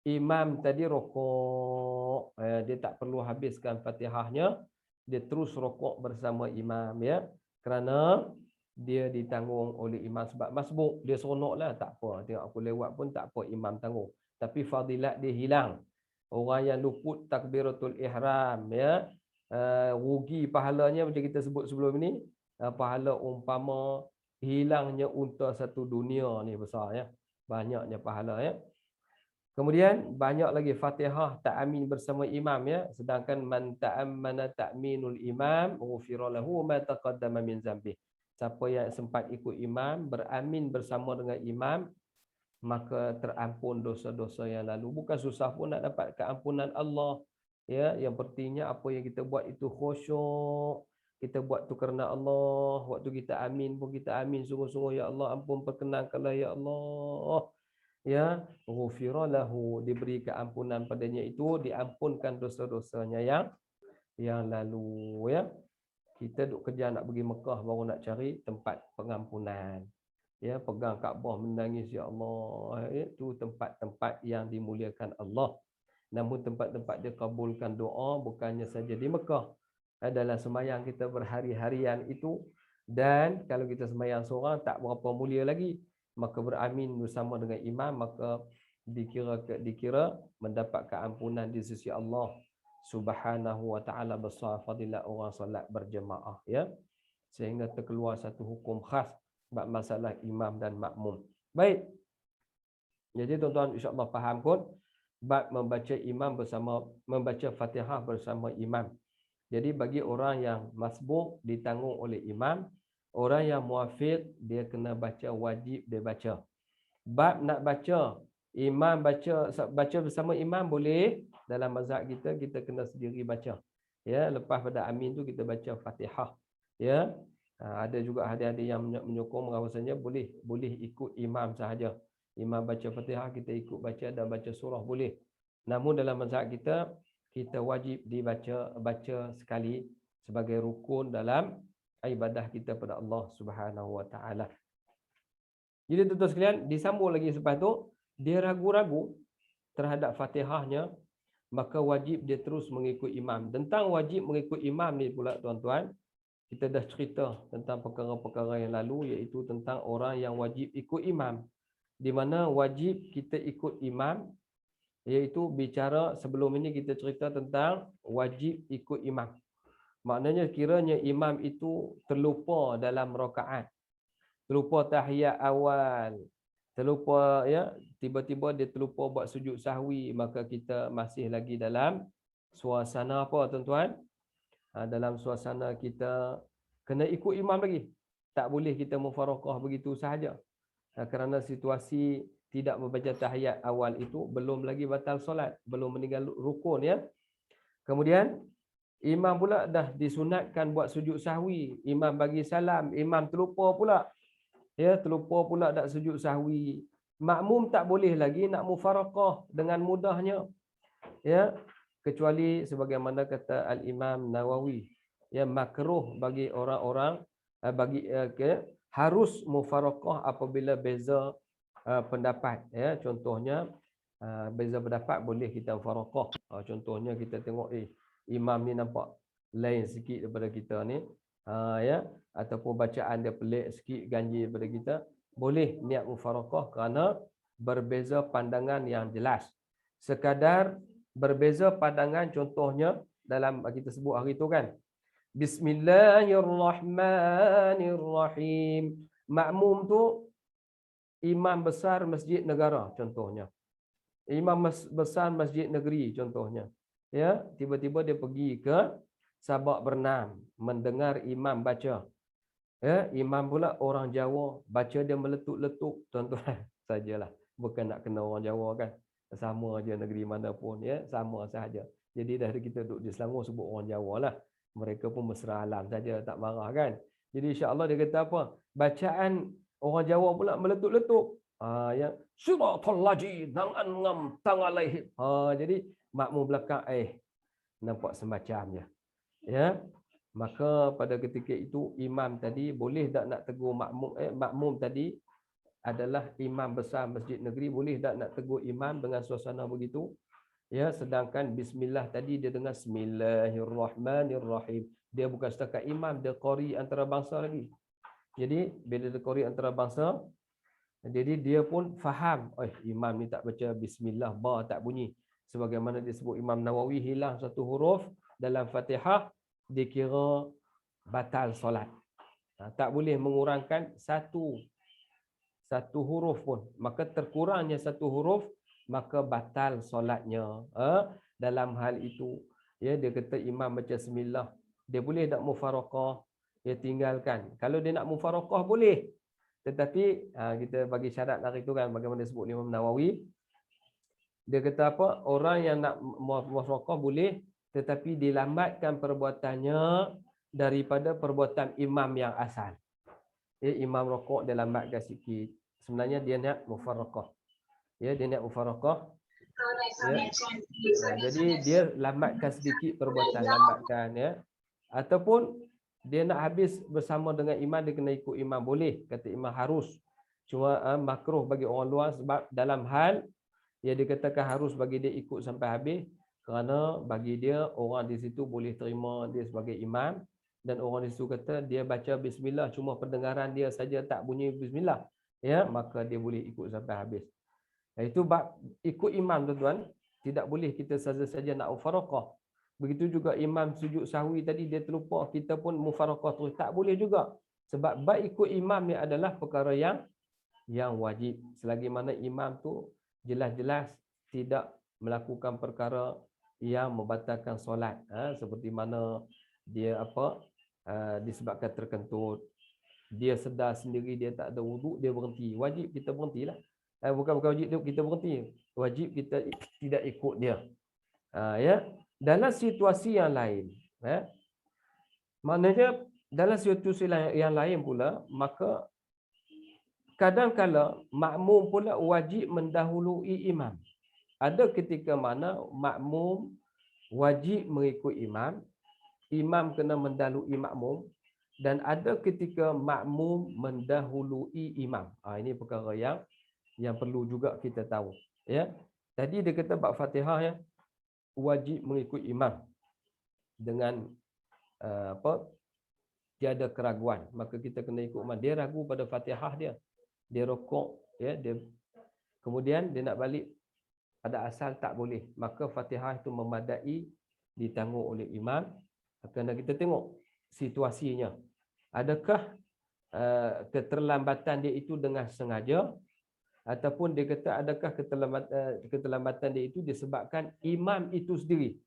imam tadi rokok. Dia tak perlu habiskan Fatihahnya, dia terus rokok bersama imam, ya. Kerana dia ditanggung oleh imam sebab masbuk, dia seronoklah, tak apa. Tengok aku lewat pun tak apa, imam tanggung. Tapi fadilat dia hilang. Orang yang luput takbiratul ihram, ya, rugi pahalanya macam kita sebut sebelum ni, pahala umpama hilangnya unta satu dunia ni besar, ya. Banyaknya pahala, ya. Kemudian banyak lagi Fatihah ta'amin bersama imam, ya. Sedangkan man ta'ammana ta'minul imam ghufira lahu ma taqaddama min dzambih. Siapa yang sempat ikut imam, beramin bersama dengan imam, maka terampun dosa-dosa yang lalu. Bukan susah pun nak dapat keampunan Allah, ya. Yang pentingnya apa yang kita buat itu khusyuk. Kita buat tu kerana Allah. Waktu kita amin pun kita amin sungguh-sungguh, ya Allah ampun perkenankanlah ya Allah. Ya, ghufira lahu, diberi keampunan padanya, itu diampunkan dosa-dosanya yang lalu, ya. Kita duk kerja nak pergi Mekah baru nak cari tempat pengampunan. Ya, pegang Kaabah menangis, ya Allah. Itu tempat-tempat yang dimuliakan Allah. Namun tempat-tempat dia kabulkan doa bukannya saja di Mekah. Dalam sembahyang kita berhari-harian itu, dan kalau kita sembahyang seorang tak berapa mulia lagi, maka beramin bersama dengan imam, maka dikira mendapat keampunan di sisi Allah Subhanahu wa ta'ala. Besar fadilat orang solat berjemaah, ya. Sehingga terkeluar satu hukum khas bab masalah imam dan makmum. Baik. Jadi tuan-tuan insya-Allah faham kot bab membaca Fatihah bersama imam. Jadi bagi orang yang masbuk ditanggung oleh imam, orang yang muafiq dia kena baca, wajib dia baca. Bab nak baca, imam baca bersama imam boleh. Dalam mazhab kita kena sendiri baca. Ya, lepas pada amin tu kita baca Fatihah. Ya. Ada juga hadis-hadis yang menyokong bahawasanya boleh ikut imam sahaja. Imam baca Fatihah kita ikut baca dan baca surah boleh. Namun dalam mazhab kita wajib baca sekali sebagai rukun dalam ibadah kita pada Allah Subhanahu wa taala. Jadi tuan-tuan sekalian, disambung lagi selepas tu, dia ragu-ragu terhadap Fatihahnya, maka wajib dia terus mengikut imam. Tentang wajib mengikut imam ni pula tuan-tuan, kita dah cerita tentang perkara-perkara yang lalu, iaitu tentang orang yang wajib ikut imam. Di mana wajib kita ikut imam, iaitu bicara sebelum ini kita cerita tentang wajib ikut imam. Maknanya kiranya imam itu terlupa dalam rakaat, terlupa tahiyat awal, terlupa, ya, tiba-tiba dia terlupa buat sujud sahwi, maka kita masih lagi dalam suasana apa tuan-tuan? Dalam suasana kita kena ikut imam lagi. Tak boleh kita mufarakah begitu sahaja. Kerana situasi tidak membaca tahiyat awal itu belum lagi batal solat, belum meninggal rukun, ya. Kemudian imam pula dah disunatkan buat sujud sahwi, imam bagi salam, imam terlupa pula. Ya, terlupa pula tak sujud sahwi. Makmum tak boleh lagi nak mufarakah dengan mudahnya. Ya. kecuali sebagaimana kata Al-Imam Nawawi, ya, makruh bagi orang-orang harus mufaraqah apabila beza pendapat, ya. Contohnya beza pendapat boleh kita mufaraqah. Contohnya kita tengok imam ni nampak lain sikit daripada kita ni, ya, ataupun bacaan dia pelik sikit, ganjil daripada kita, boleh niat mufaraqah kerana berbeza pandangan yang jelas. Sekadar berbeza pandangan, contohnya dalam kita sebut hari tu kan, Bismillahirrahmanirrahim. Makmum tu imam besar masjid negara contohnya. Imam besar masjid negeri contohnya. Ya, tiba-tiba dia pergi ke Sabak Bernam mendengar imam baca. Ya, imam pula orang Jawa, baca dia meletup-letup, tuan-tuan. Sajalah, bukan nak kena orang Jawa kan. Sama aja negeri mana pun, ya, sama sahaja. Jadi dah kita duduk di Selangor sebut orang Jawa lah. Mereka pun mesra alam saja, tak marah kan. Jadi insya-Allah dia kata apa? Bacaan orang Jawa pula meletup-letup. Yang suratul lajin nang angam tangalaihi. Jadi makmum belakang nampak semacam je. Ya. Maka pada ketika itu imam tadi boleh tak nak tegur makmum, makmum tadi adalah imam besar masjid negeri, boleh tak nak tegur imam dengan suasana begitu? Ya, sedangkan bismillah tadi dia dengar bismillahirrahmanirrahim. Dia bukan setakat imam, dia qari antarabangsa lagi. Jadi bila dia qari antarabangsa, jadi dia pun faham, imam ni tak baca bismillah, ba tak bunyi. Sebagaimana disebut Imam Nawawi, hilang satu huruf dalam Fatihah dikira batal solat. Tak boleh mengurangkan satu huruf pun. Maka terkurangnya satu huruf, maka batal solatnya. Dalam hal itu, ya, dia kata imam baca bismillah, dia boleh tak mufaraqah, dia tinggalkan. Kalau dia nak mufaraqah boleh. Tetapi kita bagi syarat hari itu kan, bagaimana disebut Imam Nawawi, dia kata apa? Orang yang nak mufaraqah boleh, tetapi dilambatkan perbuatannya daripada perbuatan imam yang asal. Ya, imam rokok dia lambatkan sikit. Sebenarnya dia nak mufaraqah. Ya, dia nak mufaraqah. Ya. Jadi dia lambatkan sedikit perbuatan, lambatkan, ya. Ataupun dia nak habis bersama dengan imam, dia kena ikut imam, boleh. Kata imam harus. Cuma makruh bagi orang luar sebab dalam hal dia dikatakan harus bagi dia ikut sampai habis, kerana bagi dia orang di situ boleh terima dia sebagai imam, dan orang di situ kata dia baca bismillah cuma pendengaran dia saja tak bunyi bismillah, ya, maka dia boleh ikut sampai habis. Itu bab ikut imam, tuan-tuan. Tidak boleh kita saja-saja nak mufaraqah. Begitu juga imam sujud sahwi tadi dia terlupa, kita pun mufaraqah terus, tak boleh juga. Sebab bab ikut imam ni adalah perkara yang wajib. Selagi mana imam tu jelas-jelas tidak melakukan perkara yang membatalkan solat, seperti mana dia disebabkan terkentut, dia sedar sendiri dia tak ada wuduk, dia berhenti, wajib kita berhentilah. Bukan wajib kita berhenti, wajib kita tidak ikut dia. Ya, dalam situasi yang lain, maknanya dalam situasi yang lain pula, maka kadang-kala makmum pula wajib mendahului imam. Ada ketika mana makmum wajib mengikut imam, imam kena mendahului makmum, dan ada ketika makmum mendahului imam. Ini perkara yang perlu juga kita tahu. Ya, tadi dia kata bab Fatihah, ya, wajib mengikut imam dengan tiada keraguan. Maka kita kena ikut imam. Dia ragu pada Fatihah dia rokok, ya, kemudian dia nak balik pada asal, tak boleh. Maka Fatihah itu memadai ditanggung oleh imam. Kerana kita tengok situasinya. Adakah keterlambatan dia itu dengan sengaja, ataupun dia kata adakah keterlambatan dia itu disebabkan imam itu sendiri.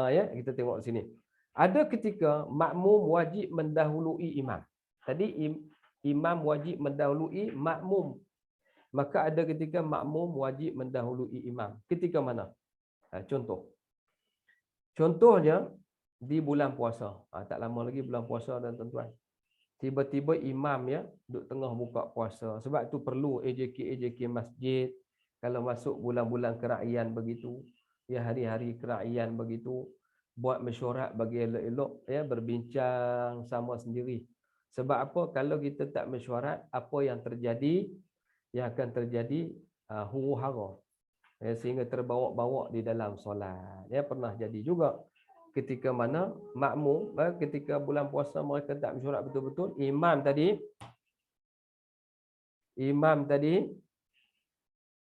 Ya, kita tengok sini. Ada ketika makmum wajib mendahului imam. Tadi imam wajib mendahului makmum. Maka ada ketika makmum wajib mendahului imam. Ketika mana? Contohnya di bulan puasa. Tak lama lagi bulan puasa, dan tuan-tuan, tiba-tiba imam, ya, duduk tengah buka puasa. Sebab itu perlu AJK masjid kalau masuk bulan-bulan keraian begitu. ya hari-hari kerakyaan begitu, buat mesyuarat bagi elok-elok, ya, berbincang sama sendiri. Sebab apa? Kalau kita tak mesyuarat, apa yang terjadi, yang akan terjadi huru-hara, ya, sehingga terbawa-bawa di dalam solat. Ya, pernah jadi juga ketika mana makmum, ketika bulan puasa mereka tak mesyuarat betul-betul, imam tadi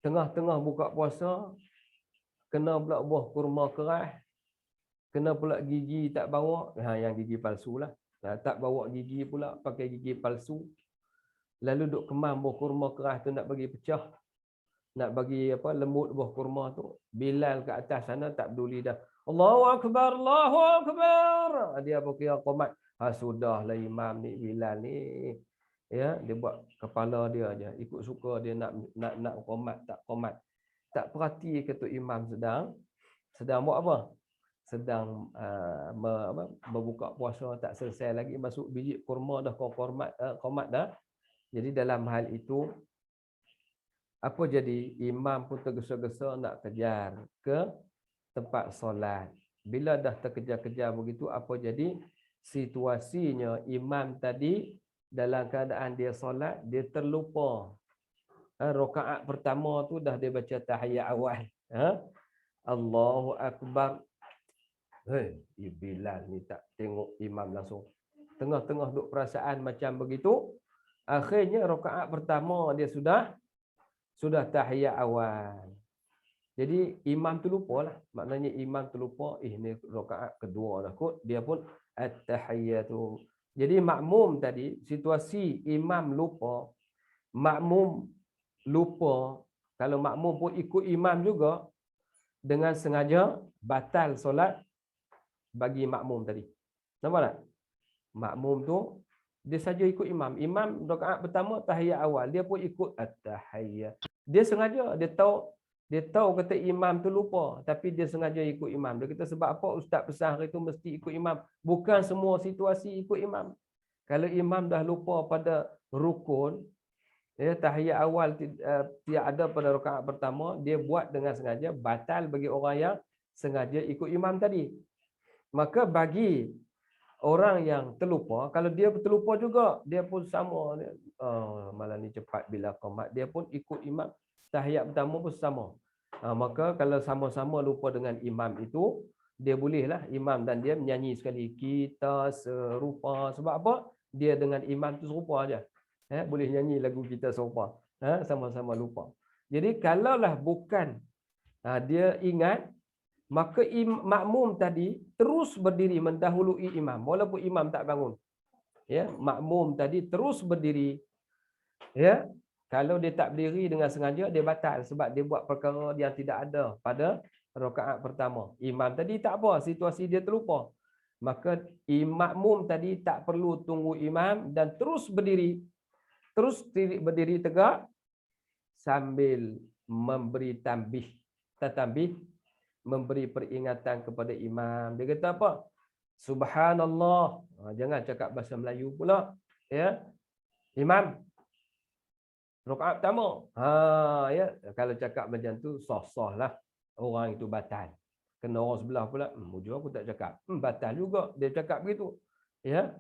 tengah-tengah buka puasa kena pula buah kurma keras, kena pula gigi tak bawa, yang gigi palsu lah. Tak bawa gigi pula, pakai gigi palsu. Lalu duk kemam buah kurma keras tu nak bagi pecah, nak bagi apa, lembut buah kurma tu. Bilal kat atas sana tak peduli dah. Allahu Akbar, Allahu Akbar. Dia kira qomat. Sudahlah imam ni, Bilal ni. Ya, dia buat kepala dia aja, ikut suka dia nak qomat tak qomat. Tak perhati kata imam sedang buat apa? Sedang berbuka puasa, tak selesai lagi, masuk biji kurma dah qomat dah. Jadi dalam hal itu apa jadi? Imam pun tergesa-gesa nak kejar ke tempat solat. Bila dah terkejar-kejar begitu, apa jadi? Situasinya imam tadi dalam keadaan dia solat, dia terlupa. Rakaat pertama tu dah dia baca tahiyat awal. Allahu Akbar. Bilal ni tak tengok imam langsung. Tengah-tengah duk perasaan macam begitu. Akhirnya rakaat pertama dia sudah tahiyat awal. Jadi imam tu lupa lah. Maknanya imam tu lupa, ni rakaat kedua dah kot. Dia pun at-tahiyyatu. Jadi makmum tadi, situasi imam lupa, makmum lupa. Kalau makmum pun ikut imam juga, dengan sengaja batal solat bagi makmum tadi. Nampak tak? Makmum tu dia saja ikut imam. Imam rakaat pertama tahiyat awal, dia pun ikut at-tahiyyat. Dia sengaja, dia tahu kata imam tu lupa, tapi dia sengaja ikut imam. Dia kata sebab apa ustaz pesan hari tu mesti ikut imam? Bukan semua situasi ikut imam. Kalau imam dah lupa pada rukun, ya, tahiyat awal tidak ada pada rakaat pertama, dia buat dengan sengaja, batal bagi orang yang sengaja ikut imam tadi. Maka bagi orang yang terlupa, kalau dia terlupa juga, dia pun sama. Malam ni cepat bila qomat, dia pun ikut imam. Tahiyat pertama pun sama. Maka kalau sama-sama lupa dengan imam itu, dia bolehlah imam dan dia menyanyi sekali. Kita serupa. Sebab apa? Dia dengan imam tu serupa aja. Boleh nyanyi lagu kita serupa. Sama-sama lupa. Jadi kalaulah bukan dia ingat, maka makmum tadi terus berdiri mendahului imam walaupun imam tak bangun. Ya, makmum tadi terus berdiri. Ya, kalau dia tak berdiri dengan sengaja, dia batal sebab dia buat perkara yang tidak ada pada rakaat pertama. Imam tadi tak apa, situasi dia terlupa. Maka makmum tadi tak perlu tunggu imam dan terus berdiri. Terus berdiri tegak sambil memberi tambih, memberi peringatan kepada imam. Dia kata apa? Subhanallah. Jangan cakap bahasa Melayu pula. Ya. Imam, rakaat pertama. Ya, kalau cakap macam tu sah-sah lah. Orang itu batal. Kena orang sebelah pula, mujur aku tak cakap. Batal juga dia cakap begitu. Ya.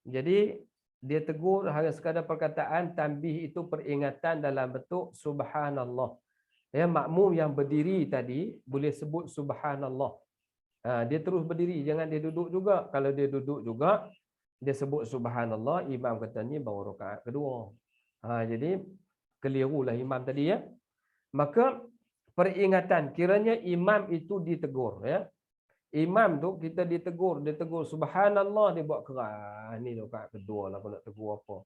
Jadi dia tegur hanya sekadar perkataan tambih itu peringatan dalam bentuk subhanallah. Ya, makmum yang berdiri tadi boleh sebut subhanallah. Dia terus berdiri, jangan dia duduk juga. Kalau dia duduk juga, dia sebut subhanallah, imam kata ni baru rakaat kedua. Jadi kelirulah imam tadi ya. Maka peringatan, kiranya imam itu ditegur ya. Imam tu kita ditegur, dia tegur subhanallah, dia buat keras. Ni rakaat kedua lah, aku nak tegur apa.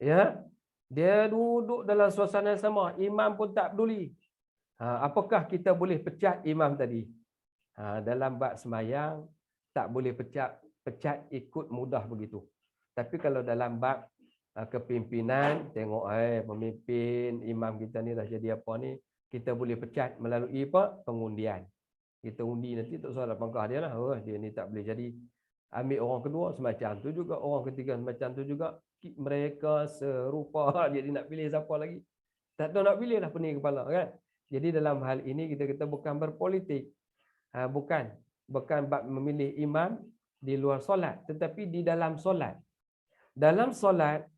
Ya. Dia duduk dalam suasana yang sama, imam pun tak peduli. Apakah kita boleh pecat imam tadi? Dalam bab sembahyang tak boleh pecat ikut mudah begitu. Tapi kalau dalam bab kepimpinan, tengok pemimpin imam kita ni dah jadi apa ni, kita boleh pecat melalui apa? Pengundian. Kita undi nanti tak salah pangkah dia lah. Dia ni tak boleh jadi. Ambil orang kedua semacam tu juga, orang ketiga semacam tu juga. Mereka serupa. Jadi nak pilih siapa lagi? Tak tahu nak pilih lah pening kepala kan. Jadi dalam hal ini kita bukan berpolitik. bukan bab memilih imam di luar solat, tetapi di dalam solat. Dalam solat,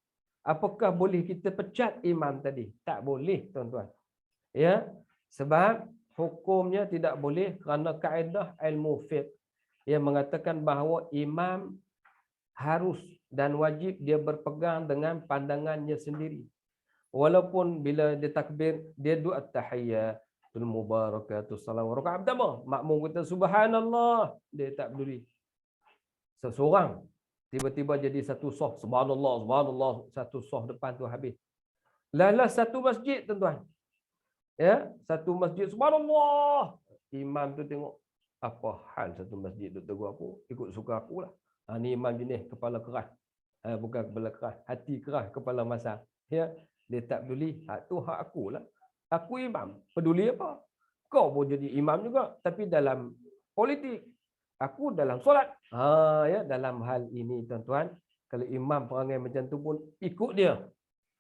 apakah boleh kita pecat imam tadi? Tak boleh, tuan-tuan. Ya, sebab hukumnya tidak boleh kerana kaedah ilmu fiqh yang mengatakan bahawa imam harus dan wajib dia berpegang dengan pandangannya sendiri. Walaupun bila dia takbir, dia doa tahiyyatul mubarakatus salam. Rakaat pertama, makmum kata subhanallah, dia tak peduli. Seseorang tiba-tiba jadi satu soh, subhanallah, subhanallah, satu soh depan tu habis. Lalah satu masjid, tuan-tuan. Ya, satu masjid subhanallah. Imam tu tengok, apa hal satu masjid tu tegur aku, ikut suka aku lah. Ni imam jenis kepala keras. Bukan kepala keras, hati keras, kepala masam. Ya, dia tak peduli, hak tu hak aku lah. Aku imam, peduli apa? Kau pun jadi imam juga, tapi dalam politik. Aku dalam solat. Ya, dalam hal ini tuan-tuan, kalau imam perangai macam tu pun ikut dia.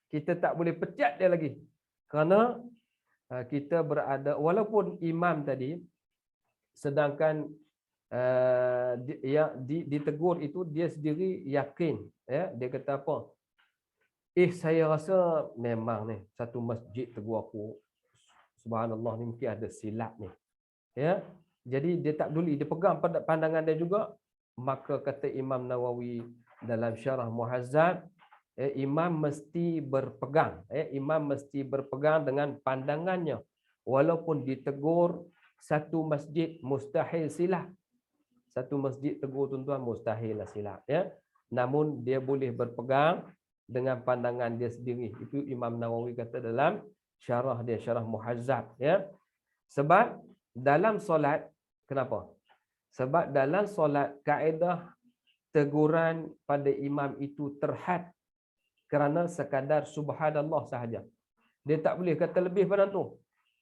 Kita tak boleh pecat dia lagi. Kerana kita berada, walaupun imam tadi, sedangkan yang ditegur itu dia sendiri yakin, ya, dia kata apa? Saya rasa memang ni satu masjid tegur aku, subhanallah, ni mungkin ada silap ni. Ya, jadi dia tak peduli, dia pegang pada pandangan dia juga. Maka kata Imam Nawawi dalam Syarah Muhazzab, imam mesti berpegang, imam mesti berpegang dengan pandangannya, walaupun ditegur satu masjid mustahil silap. Satu masjid tegur, tuan-tuan, mustahil lah silap, ya. Namun dia boleh berpegang dengan pandangan dia sendiri. Itu Imam Nawawi kata dalam syarah dia, Syarah Muhazzab, ya. Sebab dalam solat, kenapa? Sebab dalam solat kaedah teguran pada imam itu terhad kerana sekadar subhanallah sahaja. Dia tak boleh kata lebih pada tu.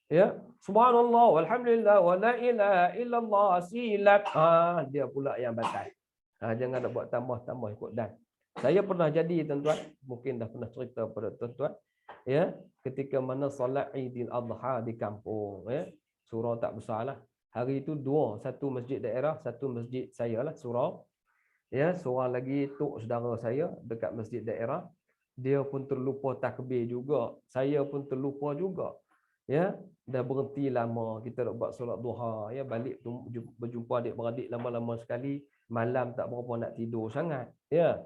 Ya, subhanallah walhamdulillah wa la ilaha illallah silap. Dia pula yang batal. Jangan nak buat tambah-tambah ikut dan. Saya pernah jadi, tuan-tuan, mungkin dah pernah cerita pada tuan-tuan, ya, ketika mana solat Aidil Adha di kampung, ya. Surau tak besarlah. Hari itu dua, satu masjid daerah, satu masjid saya lah, surau. Ya, seorang lagi tok saudara saya dekat masjid daerah, dia pun terlupa takbir juga. Saya pun terlupa juga. Ya, dah berhenti lama, kita nak buat solat duha, ya, balik berjumpa adik-beradik lama-lama sekali, malam tak berapa nak tidur sangat. Ya.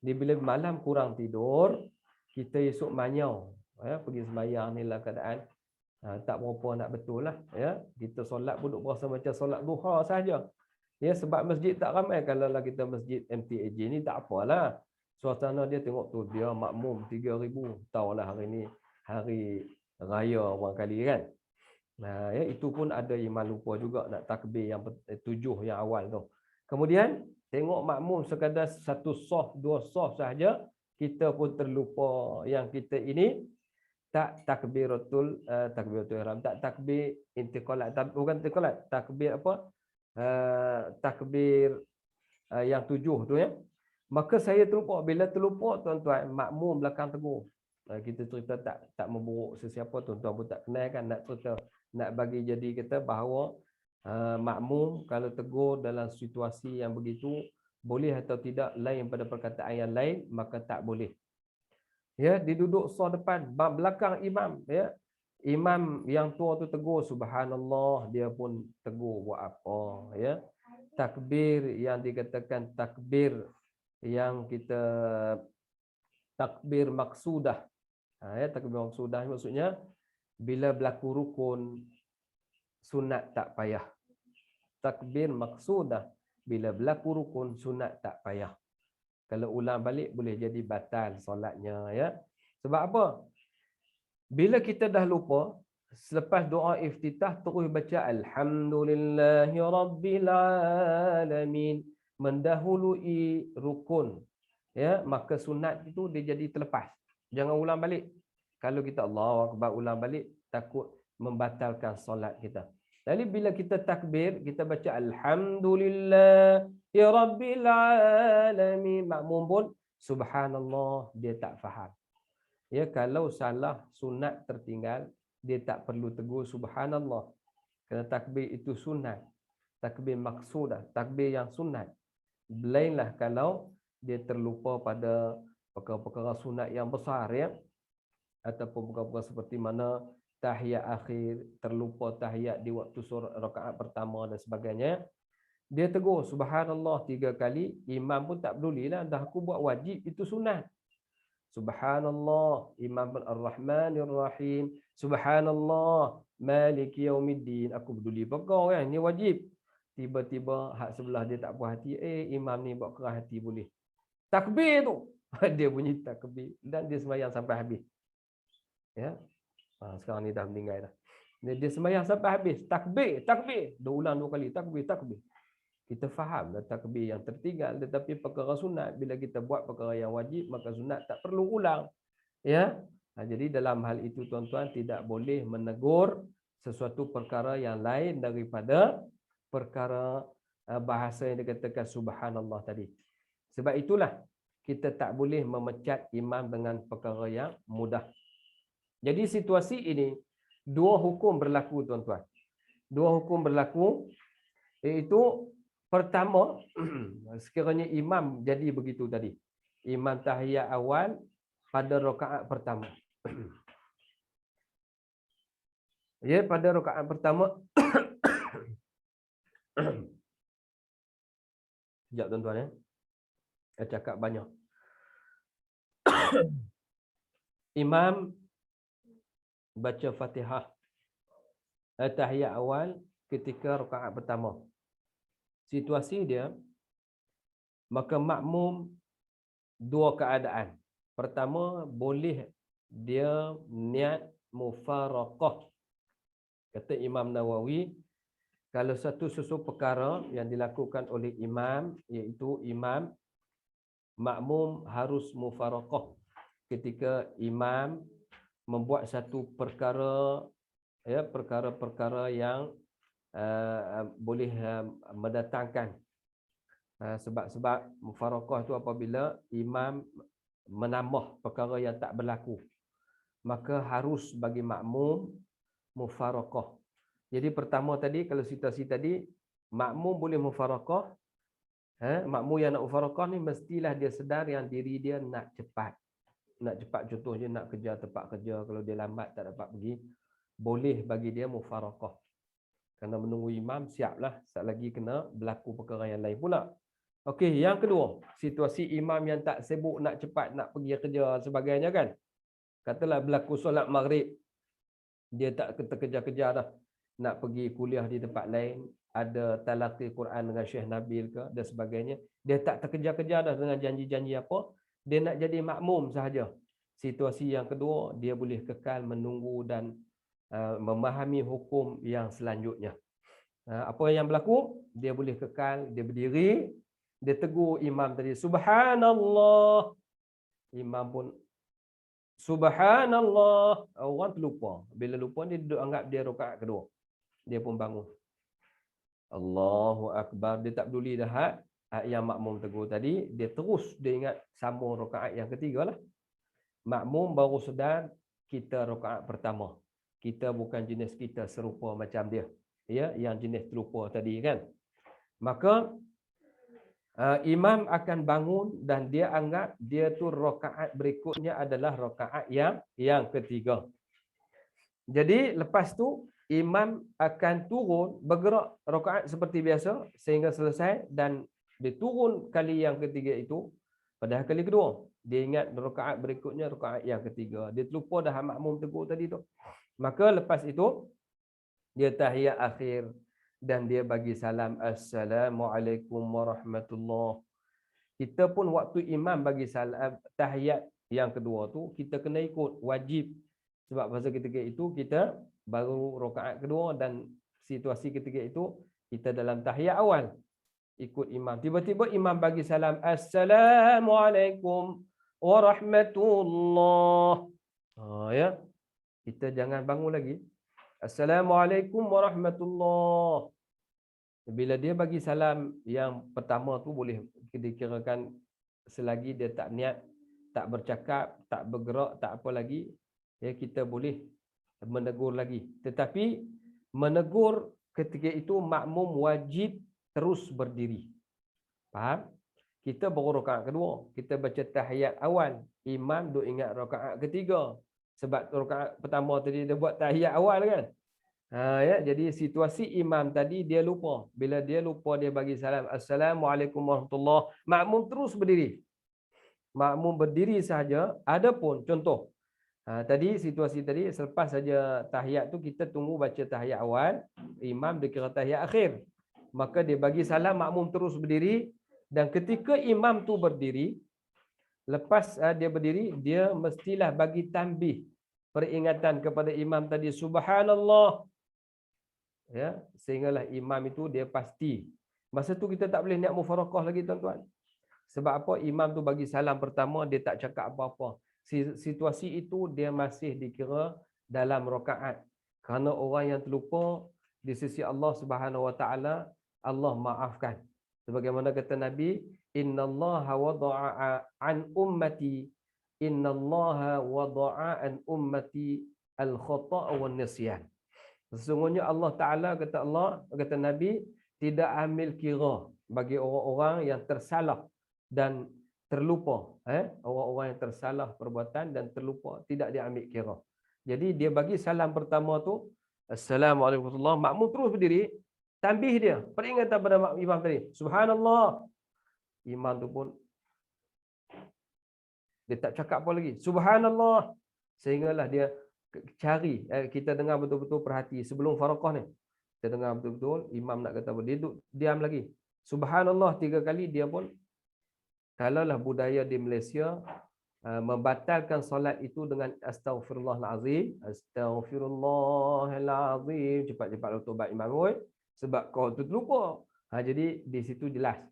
Bila malam kurang tidur, kita esok manyau, ya, pergi sembahyang ni lah keadaan. Tak berapa nak betul lah, ya. Kita solat pun duk berasa macam solat duha saja. Ya, sebab masjid tak ramai. Kalau lah kita masjid MTAJ ni tak apalah. Suasana dia tengok tu, dia makmum 3,000. Tahulah hari ni hari raya barangkali kan. Ya, itu pun ada imam lupa juga nak takbir yang 7 yang awal tu. Kemudian tengok makmum sekadar satu soh, dua soh sahaja, kita pun terlupa yang kita ini tak takbiratul ihram, tak takbir intiqalat, bukan intiqalat, takbir apa? Takbir yang 7 tu, ya. Maka saya terlupa. Bila terlupa, tuan-tuan, makmum belakang tegur. Kita cerita tak memburuk sesiapa, tuan-tuan pun tak kenal kan, nak cerita, nak bagi jadi kita bahawa makmum kalau tegur dalam situasi yang begitu, boleh atau tidak lain pada perkataan yang lain, maka tak boleh. Ya, diduduk sah depan, belakang imam, ya. Imam yang tua tu tegur subhanallah, dia pun tegur buat apa, ya. Takbir yang dikatakan takbir yang kita takbir maksudah. Ya, takbir maksudah maksudnya bila berlaku rukun sunat tak payah. Takbir maksudah bila berlaku rukun sunat tak payah. Kalau ulang balik boleh jadi batal solatnya, ya. Sebab apa? Bila kita dah lupa, selepas doa iftitah terus baca alhamdulillahi rabbil alamin, mendahului rukun, ya, maka sunat itu dia jadi terlepas. Jangan ulang balik. Kalau kita Allahu akbar ulang balik, takut membatalkan solat kita. Jadi bila kita takbir, kita baca alhamdulillahi rabbil alamin, makmum pun subhanallah, dia tak faham. Ya, kalau salah sunat tertinggal, dia tak perlu tegur subhanallah. Kerana takbir itu sunat. takbir maksudah, takbir yang sunat. Lainlah kalau dia terlupa pada perkara-perkara sunat yang besar ya, ataupun perkara-perkara seperti mana tahiyat akhir, terlupa tahiyat di waktu surah rakaat pertama dan sebagainya. Dia tegur subhanallah 3 kali, imam pun tak pedulilah, dah aku buat wajib, itu sunat. Subhanallah, imam pun ar-Rahmanir Rahim, subhanallah maliki yaumiddin, aku peduli perkara kan, ini wajib. Tiba-tiba hak sebelah dia tak puas hati, imam ni buat keras hati boleh. Takbir tu. Dia bunyi takbir dan dia sembahyang sampai habis. Ya. Sekarang ni dah meninggal dah. Dia sembahyang sampai habis, takbir, takbir. Dia ulang 2 kali, takbir, takbir. Kita faham dah takbir yang tertinggal, tetapi perkara sunat bila kita buat perkara yang wajib maka sunat tak perlu ulang. Ya. Jadi dalam hal itu tuan-tuan tidak boleh menegur sesuatu perkara yang lain daripada perkara bahasa yang dikatakan subhanallah tadi. Sebab itulah kita tak boleh memecat imam dengan perkara yang mudah. Jadi situasi ini dua hukum berlaku tuan-tuan. Dua hukum berlaku, iaitu pertama, sekiranya imam jadi begitu tadi. Imam tahiyat awal pada rakaat pertama. Ya, pada rakaat pertama. Sekejap tuan-tuan ya. Saya cakap banyak. Imam baca Fatihah tahiyat awal ketika rakaat pertama. Situasi dia, maka makmum dua keadaan. Pertama, boleh dia niat mufaraqah. Kata Imam Nawawi, kalau satu sesuatu perkara yang dilakukan oleh imam, iaitu imam, makmum harus mufaraqah. Ketika imam membuat satu perkara, ya, perkara-perkara yang boleh mendatangkan sebab mufaraqah itu apabila imam menambah perkara yang tak berlaku, maka harus bagi makmum mufaraqah. Jadi pertama tadi, kalau situasi tadi, makmum boleh mufaraqah. Makmum yang nak mufaraqah ni mestilah dia sedar yang diri dia nak cepat. Nak cepat, contohnya nak kerja tempat kerja, kalau dia lambat tak dapat pergi, boleh bagi dia mufaraqah. Kerana menunggu imam, siaplah, sekejap lagi kena berlaku perkara yang lain pula. Okey, yang kedua, situasi imam yang tak sibuk nak cepat nak pergi kerja sebagainya kan. Katalah berlaku solat maghrib, dia tak terkejar-kejar dah nak pergi kuliah di tempat lain, ada talaqi Quran dengan Syekh Nabil ke dan sebagainya. Dia tak terkejar-kejar dah dengan janji-janji apa, dia nak jadi makmum sahaja. Situasi yang kedua, dia boleh kekal menunggu dan memahami hukum yang selanjutnya. Apa yang berlaku? Dia boleh kekal, dia berdiri, dia tegur imam tadi, subhanallah. Imam pun subhanallah. Orang terlupa. Bila lupa, dia duduk anggap dia rakaat kedua. Dia pun bangun. Allahu Akbar. Dia tak peduli dah yang makmum tegur tadi. Dia terus, dia ingat sambung rakaat yang ketiga lah. Makmum baru sedar kita rakaat pertama. Kita bukan jenis kita serupa macam dia. Ya, yang jenis terlupa tadi kan. Maka imam akan bangun dan dia anggap dia tu rakaat berikutnya adalah rakaat yang ketiga. Jadi lepas tu imam akan turun bergerak rakaat seperti biasa sehingga selesai, dan dia turun kali yang ketiga itu pada kali kedua. Dia ingat rakaat berikutnya rakaat yang ketiga. Dia terlupa dah makmum tegur tadi tu. Maka lepas itu dia tahiyat akhir dan dia bagi salam, Assalamualaikum warahmatullahi. Kita pun waktu imam bagi salam tahiyat yang kedua tu kita kena ikut, wajib. Sebab pasal ketika itu kita baru rakaat kedua dan situasi ketika itu kita dalam tahiyat awal. Ikut imam. Tiba-tiba imam bagi salam, Assalamualaikum warahmatullahi. Ya. Kita jangan bangun lagi. Assalamualaikum warahmatullahi. Bila dia bagi salam yang pertama tu boleh dikirakan selagi dia tak niat, tak bercakap, tak bergerak, tak apa lagi, ya kita boleh menegur lagi. Tetapi menegur ketika itu makmum wajib terus berdiri. Faham? Kita baru rakaat kedua, kita baca tahiyat awal, imam duk ingat rakaat ketiga. Sebab rakaat pertama tadi dia buat tahiyat awal kan. Ya, jadi situasi imam tadi dia lupa. Bila dia lupa dia bagi salam, Assalamualaikum warahmatullahi. Makmum terus berdiri. Makmum berdiri saja. Adapun contoh, tadi situasi tadi selepas saja tahiyat tu kita tunggu baca tahiyat awal, imam dia kira tahiyat akhir. Maka dia bagi salam, makmum terus berdiri. Dan ketika imam tu berdiri, lepas dia berdiri, dia mestilah bagi tanbih, peringatan kepada imam tadi, subhanallah. Ya, sehinggalah imam itu dia pasti. Masa tu kita tak boleh niat mufarakah lagi tuan-tuan. Sebab apa? Imam tu bagi salam pertama, dia tak cakap apa-apa. Situasi itu dia masih dikira dalam rakaat. Kerana orang yang terlupa di sisi Allah Subhanahu Wa Taala, Allah maafkan. Sebagaimana kata Nabi, innallaha wada'a an ummati, innallaha wada'a an ummati al-khata' wan nisyan. Sesungguhnya Allah Taala, kata Nabi, tidak ambil kira bagi orang-orang yang tersalah dan terlupa. Orang-orang yang tersalah perbuatan dan terlupa, tidak diambil kira. Jadi dia bagi salam pertama tu, Assalamualaikum warahmatullahi wabarakatuh. Makmum terus berdiri, tanbih dia, peringatan pada imam tadi, subhanallah. Imam tu pun dia tak cakap apa lagi, subhanallah. Sehinggalah dia cari, kita dengar betul-betul, perhati sebelum farakah ni. Kita dengar betul-betul imam nak kata apa, dia duduk diam lagi. Subhanallah 3 kali, dia pun, kalaulah budaya di Malaysia membatalkan solat itu dengan astaghfirullahalazim, astaghfirullahalazim, cepat-cepat taubat imam oi, sebab kau tu terlupa. Jadi di situ jelas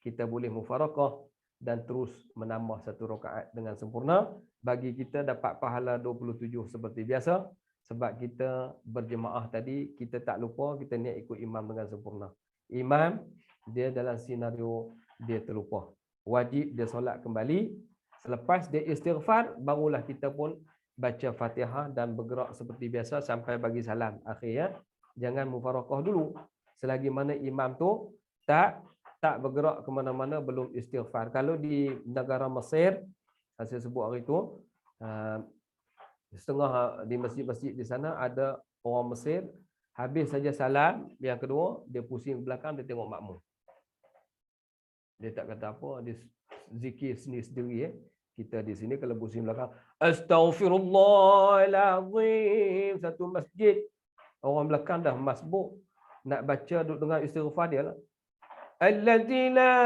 kita boleh mufarakah dan terus menambah 1 rakaat dengan sempurna, bagi kita dapat pahala 27 seperti biasa. Sebab kita berjemaah tadi, kita tak lupa, kita niat ikut imam dengan sempurna. Imam dia dalam senario dia terlupa, wajib dia solat kembali. Selepas dia istighfar, barulah kita pun baca Fatihah dan bergerak seperti biasa sampai bagi salam akhir, ya. Jangan mufarakah dulu selagi mana imam tu tak bergerak ke mana-mana, belum istighfar. Kalau di negara Mesir, saya sebut hari itu, setengah di masjid-masjid di sana ada orang Mesir, habis saja salam yang kedua, dia pusing ke belakang, dia tengok makmum. Dia tak kata apa, dia zikir sendiri-sendiri. Kita di sini kalau pusing belakang, astaghfirullahalazim, satu masjid, orang belakang dah masbuk, nak baca duduk dengar istighfar dia lah. Allazi la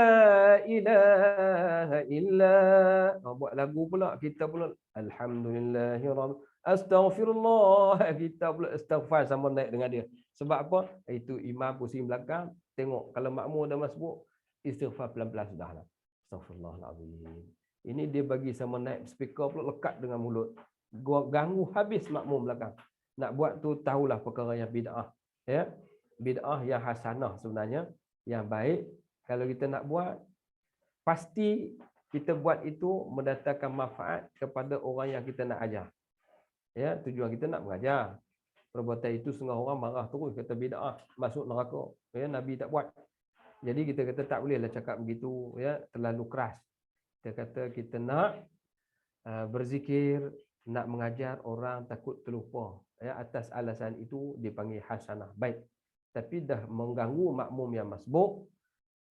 ilaha illa, buat lagu pula, kita pula alhamdulillahirabbil, astaghfirullah, kita pula istighfar sama naik dengan dia. Sebab apa? Itu imam pusing belakang, tengok kalau makmum dah masbuk, istighfar pelan-pelan sudahlah. Astaghfirullahalazim. Ini dia bagi sama naik speaker pula lekat dengan mulut. Ganggu habis makmum belakang. Nak buat tu tahulah perkara yang bid'ah, ya. Bid'ah yang hasanah sebenarnya, yang baik. Kalau kita nak buat, pasti kita buat itu mendatangkan manfaat kepada orang yang kita nak ajar. Ya, tujuan kita nak mengajar. Perbuatan itu setengah orang marah terus, kata bid'ah, masuk neraka. Ya, Nabi tak buat. Jadi kita kata tak bolehlah cakap begitu, ya, terlalu keras. Kita kata kita nak berzikir, nak mengajar orang takut terlupa. Ya, atas alasan itu dipanggil hasanah, baik. Tapi dah mengganggu makmum yang masbuk,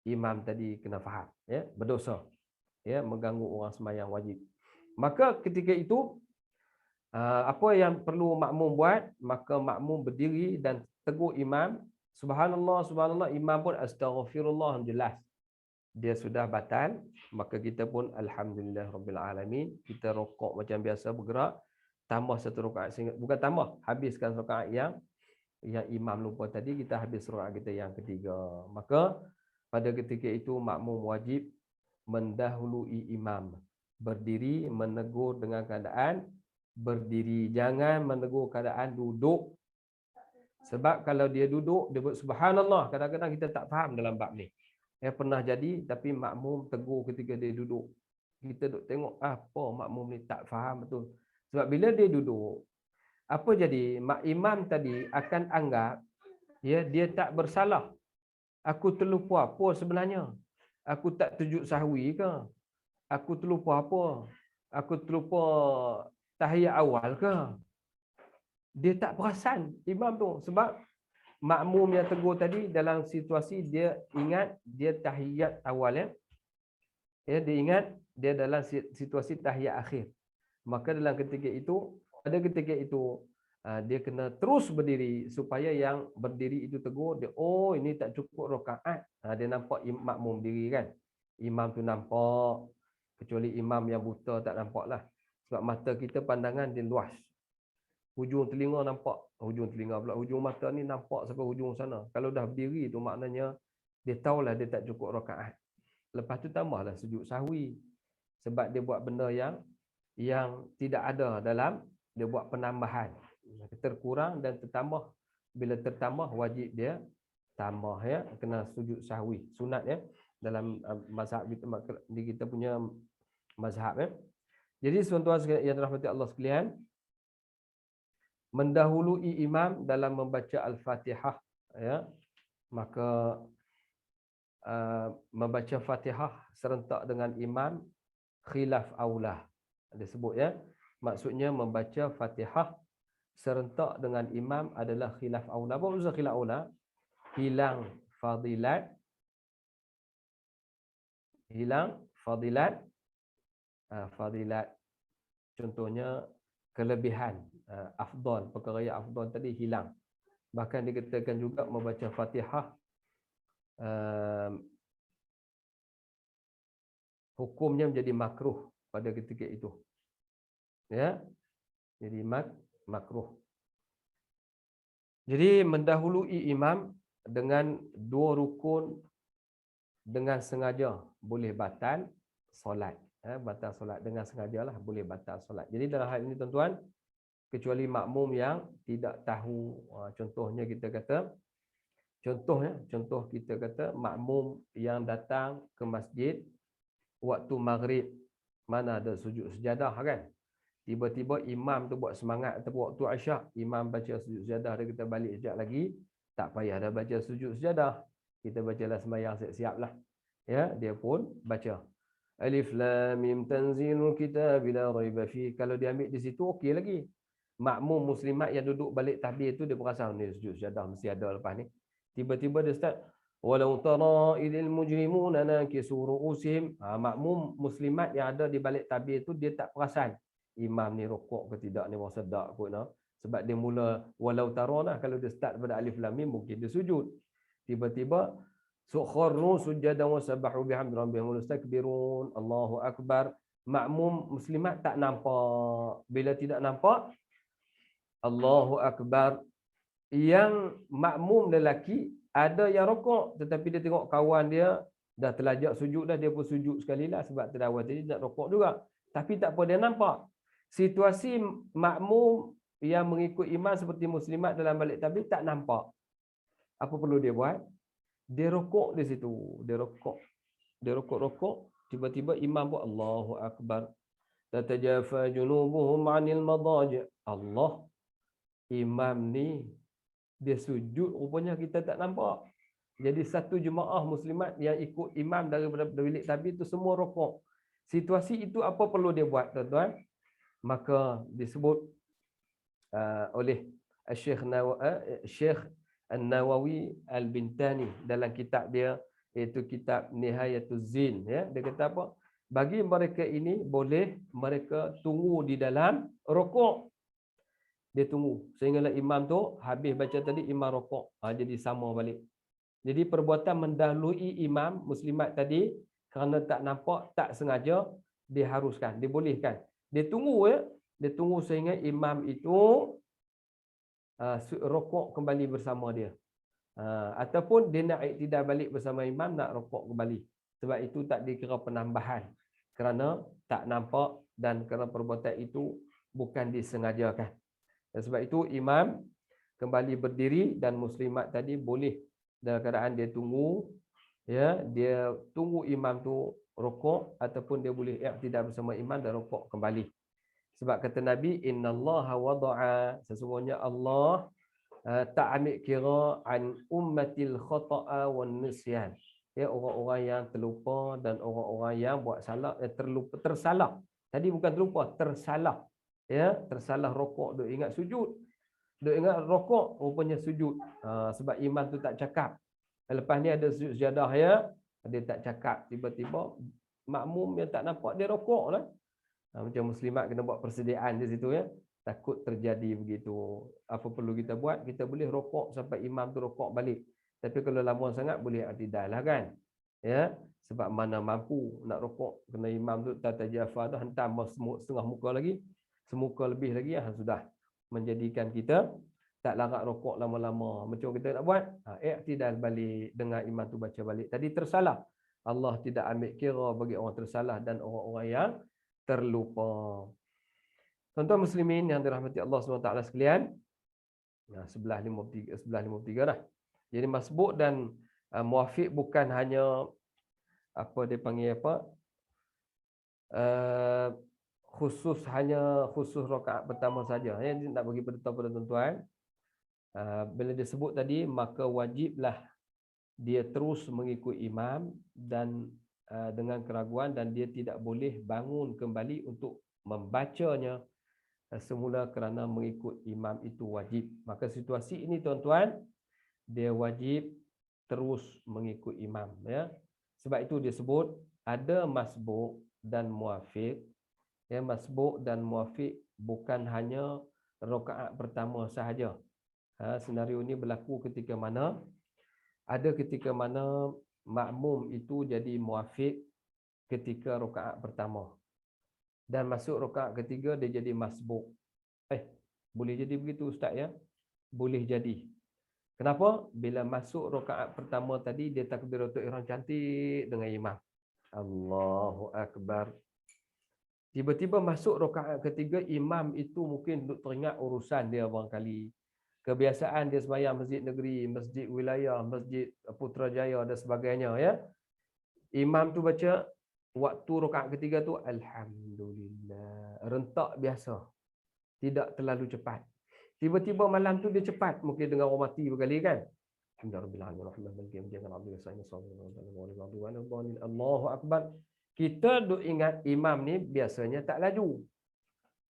imam tadi kena faham, ya, berdosa, ya, mengganggu orang sembahyang wajib. Maka ketika itu apa yang perlu makmum buat? Maka makmum berdiri dan tegur imam, subhanallah, subhanallah. Imam pun astaghfirullah, jelas dia sudah batal. Maka kita pun alhamdulillah rabbil alamin, kita rokok macam biasa, bergerak, tambah 1 rakaat, bukan tambah, habiskan rakaat yang imam lupa tadi, kita habis rakaat kita yang ketiga. Maka pada ketika itu makmum wajib mendahului imam, berdiri, menegur dengan keadaan berdiri, jangan menegur keadaan duduk. Sebab kalau dia duduk, dia buat subhanallah, kadang-kadang kita tak faham dalam bab ni. Pernah jadi, tapi makmum tegur ketika dia duduk. Kita duduk tengok, apa makmum ni tak faham betul. Sebab bila dia duduk, apa jadi? Imam tadi akan anggap Ya, dia tak bersalah. Aku terlupa apa sebenarnya? Aku tak sujud sahwi ke? Aku terlupa apa? Aku terlupa tahiyat awal ke? Dia tak perasan imam tu, sebab makmum yang tegur tadi dalam situasi dia ingat dia tahiyat awal ya. Ya, dia ingat dia dalam situasi tahiyat akhir. Maka dalam ketika itu, pada ketika itu dia kena terus berdiri supaya yang berdiri itu tegur dia, oh ini tak cukup rakaat. Dia nampak makmum diri kan. Imam tu nampak, kecuali imam yang buta tak nampak lah. Sebab mata kita pandangan dia luas. Hujung telinga nampak, hujung telinga pula, hujung mata ni nampak sampai hujung sana. Kalau dah berdiri tu maknanya dia tahulah dia tak cukup rakaat. Lepas tu tambahlah sujud sahwi. Sebab dia buat benda yang tidak ada dalam, dia buat penambahan. Terkurang dan tertambah. Bila tertambah wajib dia tambah ya, kena sujud sahwi. Sunat ya dalam mazhab kita punya mazhab ya. Jadi tuan-tuan yang dirahmati Allah sekalian, mendahului imam dalam membaca Al-Fatihah ya, maka membaca Fatihah serentak dengan imam khilaf aula. Dia sebut ya, maksudnya membaca Fatihah serentak dengan imam adalah khilaf aula. Apa maksud khilaf aula? Hilang fadilat, fadilat contohnya kelebihan, afdal, perkara yang afdal tadi hilang. Bahkan dikatakan juga membaca Fatihah hukumnya menjadi makruh pada ketika itu. Ya. Jadi makruh. Jadi mendahului imam dengan dua rukun dengan sengaja boleh batal solat. Batal solat dengan sengajalah boleh batal solat. Jadi dalam hal ini tuan-tuan, kecuali makmum yang tidak tahu, contohnya kita kata, contoh kita kata makmum yang datang ke masjid waktu maghrib, mana ada sujud sejadah kan. Tiba-tiba imam tu buat semangat ataupun waktu isyak, imam baca sujud sejadah, dia kita balik sekejap lagi, tak payah dah baca sujud sejadah. Kita bacalah sembahyang siap-siap lah. Ya, dia pun baca. Alif lam mim tanzilul kitab la raiba fi. Kalau dia ambil di situ okey lagi. Makmum muslimat yang duduk balik tahbir tu dia perasan ni sujud sejadah mesti ada lepas ni. Tiba-tiba dia start walau tara idil mujrimuna nakisu ru'usihim. Makmum muslimat yang ada di balik tahbir tu dia tak perasan imam ni rukuk ke tidak ni, rasa tak kot nah. Sebab dia mula walau tara lah, kalau dia start pada alif lam mim mungkin dia sujud. Tiba-tiba sukharru sujadan wa sabahu bihamdi rabbihim mustakbirun, Allahu akbar. Makmum muslimat tak nampak. Bila tidak nampak Allahu akbar, yang makmum lelaki ada yang rokok tetapi dia tengok kawan dia dah terlajak sujud dah, dia pun sujud sekali lah sebab terdakwa tadi nak rokok juga. Tapi tak apa, dia nampak. Situasi makmum yang mengikut imam seperti muslimat dalam balik tabligh tak nampak. Apa perlu dia buat? Dia rokok di situ. Dia rokok. Tiba-tiba imam pun Allahu akbar. Tatajafa junubuhum 'anil madaji'. Allah. Imam ni dia sujud, rupanya kita tak nampak. Jadi satu jemaah muslimat yang ikut imam daripada bilik tabligh itu semua rokok. Situasi itu apa perlu dia buat tuan-tuan? Maka disebut oleh Syekh An-Nawawi Al-Bintani dalam kitab dia, iaitu kitab Nihayatuz Zin ya. Dia kata apa? Bagi mereka ini boleh mereka tunggu di dalam rokok. Dia tunggu sehinggalah imam tu habis baca tadi, imam rokok. Jadi sama balik. Jadi perbuatan mendahului imam muslimat tadi kerana tak nampak, tak sengaja, diharuskan, dibolehkan. Dia tunggu ya. Dia tunggu sehingga imam itu rokok kembali bersama dia. Ataupun dia nak iktidah balik bersama imam, nak rokok kembali. Sebab itu tak dikira penambahan. Kerana tak nampak dan kerana perbuatan itu bukan disengajakan. Dan sebab itu imam kembali berdiri dan muslimat tadi boleh dalam keadaan dia tunggu, ya, dia tunggu imam tu rokok, ataupun dia boleh iktidah bersama imam dan rokok kembali. Sebab kata Nabi, innallaha wada'a, sesungguhnya Allah tak ambil kira an ummatil khata'a wan nisyan. Ya, orang-orang yang terlupa dan orang-orang yang buat salah, tersalah. Tadi bukan terlupa, tersalah. Ya, tersalah rokok, duk ingat sujud. Duk ingat rokok, rupanya sujud. Sebab imam tu tak cakap. Lepas ni ada sujud sejadah ya, dia tak cakap. Tiba-tiba makmum yang tak nampak dia rokok lah. Macam muslimat kena buat persediaan di situ ya. Takut terjadi begitu. Apa perlu kita buat? Kita boleh rokok sampai imam tu rokok balik. Tapi kalau lama sangat boleh i'tidal lah kan. Ya, sebab mana mampu nak rokok, kena imam tu tatajafa tu hantar setengah muka lagi, semuka lebih lagi ya, sudah menjadikan kita tak larat rokok lama-lama. Macam kita nak buat, i'tidal balik, dengar imam tu baca balik. Tadi tersalah. Allah tidak ambil kira bagi orang tersalah dan orang-orang yang terlupa. Tuan-tuan muslimin yang dirahmati Allah SWT sekalian, sebelah 53 dah. Jadi masbuk dan muafiq bukan hanya apa dia panggil apa? Khusus rakaat pertama saja. Yang nak bagi beritahu pada tuan-tuan, bila disebut tadi maka wajiblah dia terus mengikut imam dan dengan keraguan, dan dia tidak boleh bangun kembali untuk membacanya semula kerana mengikut imam itu wajib. Maka situasi ini tuan-tuan, dia wajib terus mengikut imam ya. Sebab itu disebut ada masbuk dan muafiq. Ya, masbuk dan muafiq bukan hanya rakaat pertama sahaja. Senario ini berlaku ketika mana makmum itu jadi muafiq ketika rakaat pertama. Dan masuk rakaat ketiga dia jadi masbuk. Boleh jadi begitu ustaz ya? Boleh jadi. Kenapa? Bila masuk rakaat pertama tadi dia takbiratul ihram cantik dengan imam. Allahu akbar. Tiba-tiba masuk rakaat ketiga, imam itu mungkin teringat urusan dia barangkali. Kebiasaan dia sembahyang masjid negeri, masjid wilayah, masjid Putrajaya dan sebagainya ya. Imam tu baca waktu rakaat ketiga tu alhamdulillah, rentak biasa. Tidak terlalu cepat. Tiba-tiba malam tu dia cepat, mungkin dengar orang mati berkali kan. Allahu akbar. Kita duk ingat imam ni biasanya tak laju.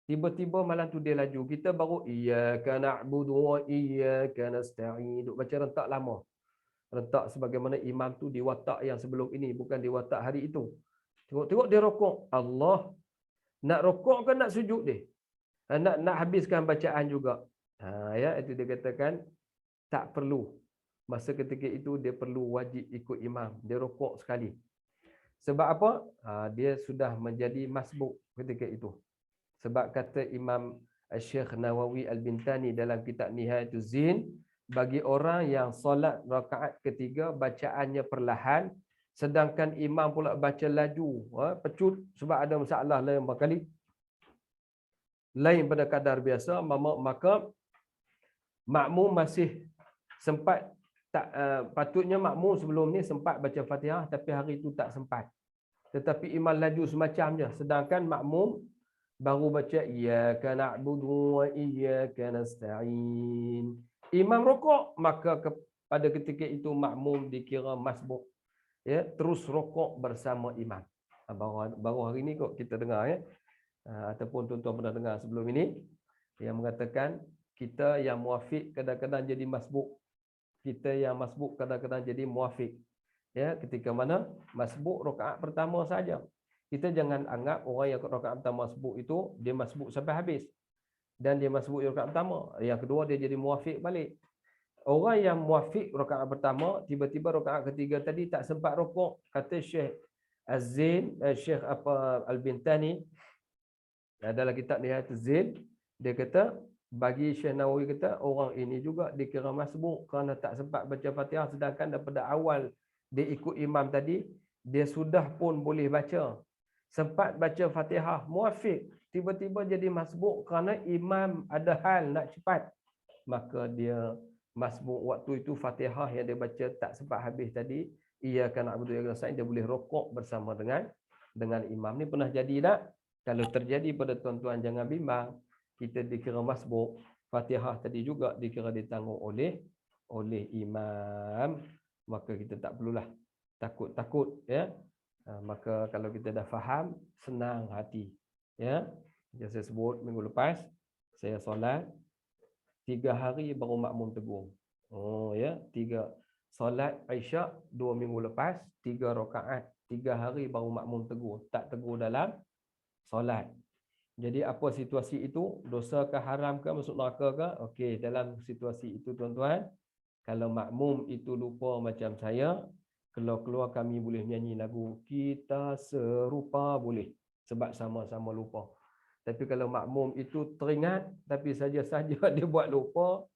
Tiba-tiba malam tu dia laju. Kita baru iyyaka na'budu wa iyyaka nasta'in. Duk baca rentak lama. Rentak sebagaimana imam tu di watak yang sebelum ini, bukan di watak hari itu. Tengok-tengok dia rokok. Allah. Nak rokok ke nak sujud dia? Nak habiskan bacaan juga. Ya, itu dia katakan tak perlu. Masa ketika itu dia perlu wajib ikut imam. Dia rokok sekali. Sebab apa? Dia sudah menjadi masbuk ketika itu. Sebab kata Imam Syekh Nawawi Al-Bintani dalam kitab Nihayatuz Zin, bagi orang yang solat rakaat ketiga bacaannya perlahan, sedangkan imam pula baca laju, pecut sebab ada masalah lain berkali, lain pada kadar biasa, maka makmum masih sempat patutnya makmum sebelum ni sempat baca Fatihah, tapi hari itu tak sempat. Tetapi imam laju semacamnya, sedangkan makmum baru baca iyyaka na'budu wa iyyaka nasta'in. Imam rokok, maka pada ketika itu makmum dikira masbuk. Ya, terus rokok bersama imam. Baru hari ini kok kita dengar ya. Ataupun tuan-tuan pernah dengar sebelum ini yang mengatakan kita yang muafiq kadang-kadang jadi masbuk. Kita yang masbuk kadang-kadang jadi muafiq. Ya, ketika mana masbuk rakaat pertama saja. Kita jangan anggap orang yang rakaat pertama masbuk itu dia masbuk sampai habis. Dan dia masbuk rakaat pertama. Yang kedua dia jadi muafiq balik. Orang yang muafiq rakaat pertama, tiba-tiba rakaat ketiga tadi tak sempat rokok. Kata Syekh Az-Zin, Syekh Al-Bintani dalam kitab Nihayatuz Zin, dia kata bagi Syekh Nawawi kata orang ini juga dikira masbuk kerana tak sempat baca Fatihah, sedangkan daripada awal dia ikut imam tadi, dia sudah pun boleh baca. Sempat baca Fatihah, muafiq, tiba-tiba jadi masbuk kerana imam ada hal nak cepat. Maka dia masbuk waktu itu Fatihah yang dia baca tak sempat habis tadi, iyyaka na'budu wa iyyaka nasta'in, dia boleh rokok bersama dengan imam. Ni pernah jadi tak? Kalau terjadi pada tuan-tuan jangan bimbang. Kita dikira masbuk, Fatihah tadi juga dikira ditanggung oleh imam, maka kita tak perlulah takut-takut, ya. Maka kalau kita dah faham, senang hati, ya. Yang saya sebut minggu lepas, saya solat 3 hari baru makmum tegur. Oh ya, 3 solat Isyak 2 minggu lepas, 3 rakaat, 3 hari baru makmum tegur. Tak tegur dalam solat. Jadi apa situasi itu? Dosa ke, haram ke, masuk neraka ke? Okey, dalam situasi itu tuan-tuan, kalau makmum itu lupa macam saya, keluar-keluar kami boleh nyanyi lagu Kita Serupa boleh, sebab sama-sama lupa. Tapi kalau makmum itu teringat tapi saja-saja dia buat lupa,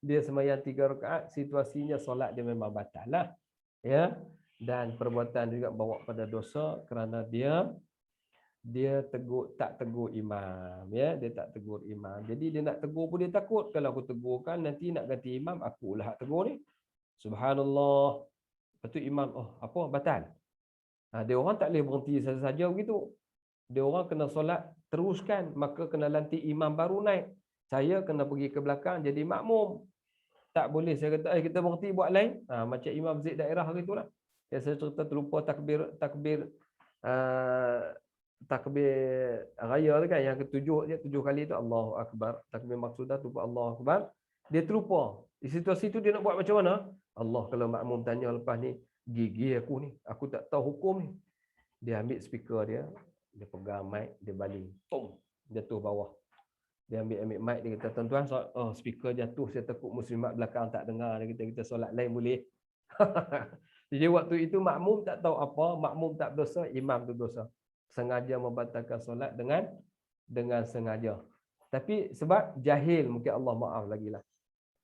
dia sembahyang 3 rakaat, situasinya solat dia memang batal lah, ya. Dan perbuatan juga bawa pada dosa kerana dia tak tegur imam, ya. Dia tak tegur imam. Jadi dia nak tegur pun dia takut, kalau aku tegurkan nanti nak ganti imam, akulah hak tegur ni. Subhanallah. Lepas tu imam, oh apa, batal. Dia orang tak boleh berhenti saja-saja begitu. Dia orang kena solat teruskan, maka kena lantik imam baru naik. Saya kena pergi ke belakang jadi makmum. Tak boleh saya kata kita berhenti buat lain. Macam imam Zaid daerah gitulah. Saya cerita terlupa takbir raya tu kan, yang ketujuh dia 7 kali tu Allahu Akbar. Takbir maksudah tu Allahu Akbar. Dia terlupa. Di situasi tu dia nak buat macam mana? Allah, kalau makmum tanya lepas ni, gigi aku ni, aku tak tahu hukum ni. Dia ambil speaker dia pegang mic, dia baling. Tom, jatuh bawah. Dia ambil mic, dia kata, tuan-tuan, speaker jatuh, saya takut muslimat belakang tak dengar. Dia kata, kita solat lain boleh. Jadi waktu itu makmum tak tahu apa, makmum tak berdosa, imam tu dosa. Sengaja membatalkan solat dengan sengaja. Tapi sebab jahil, mungkin Allah maaf lagi lah.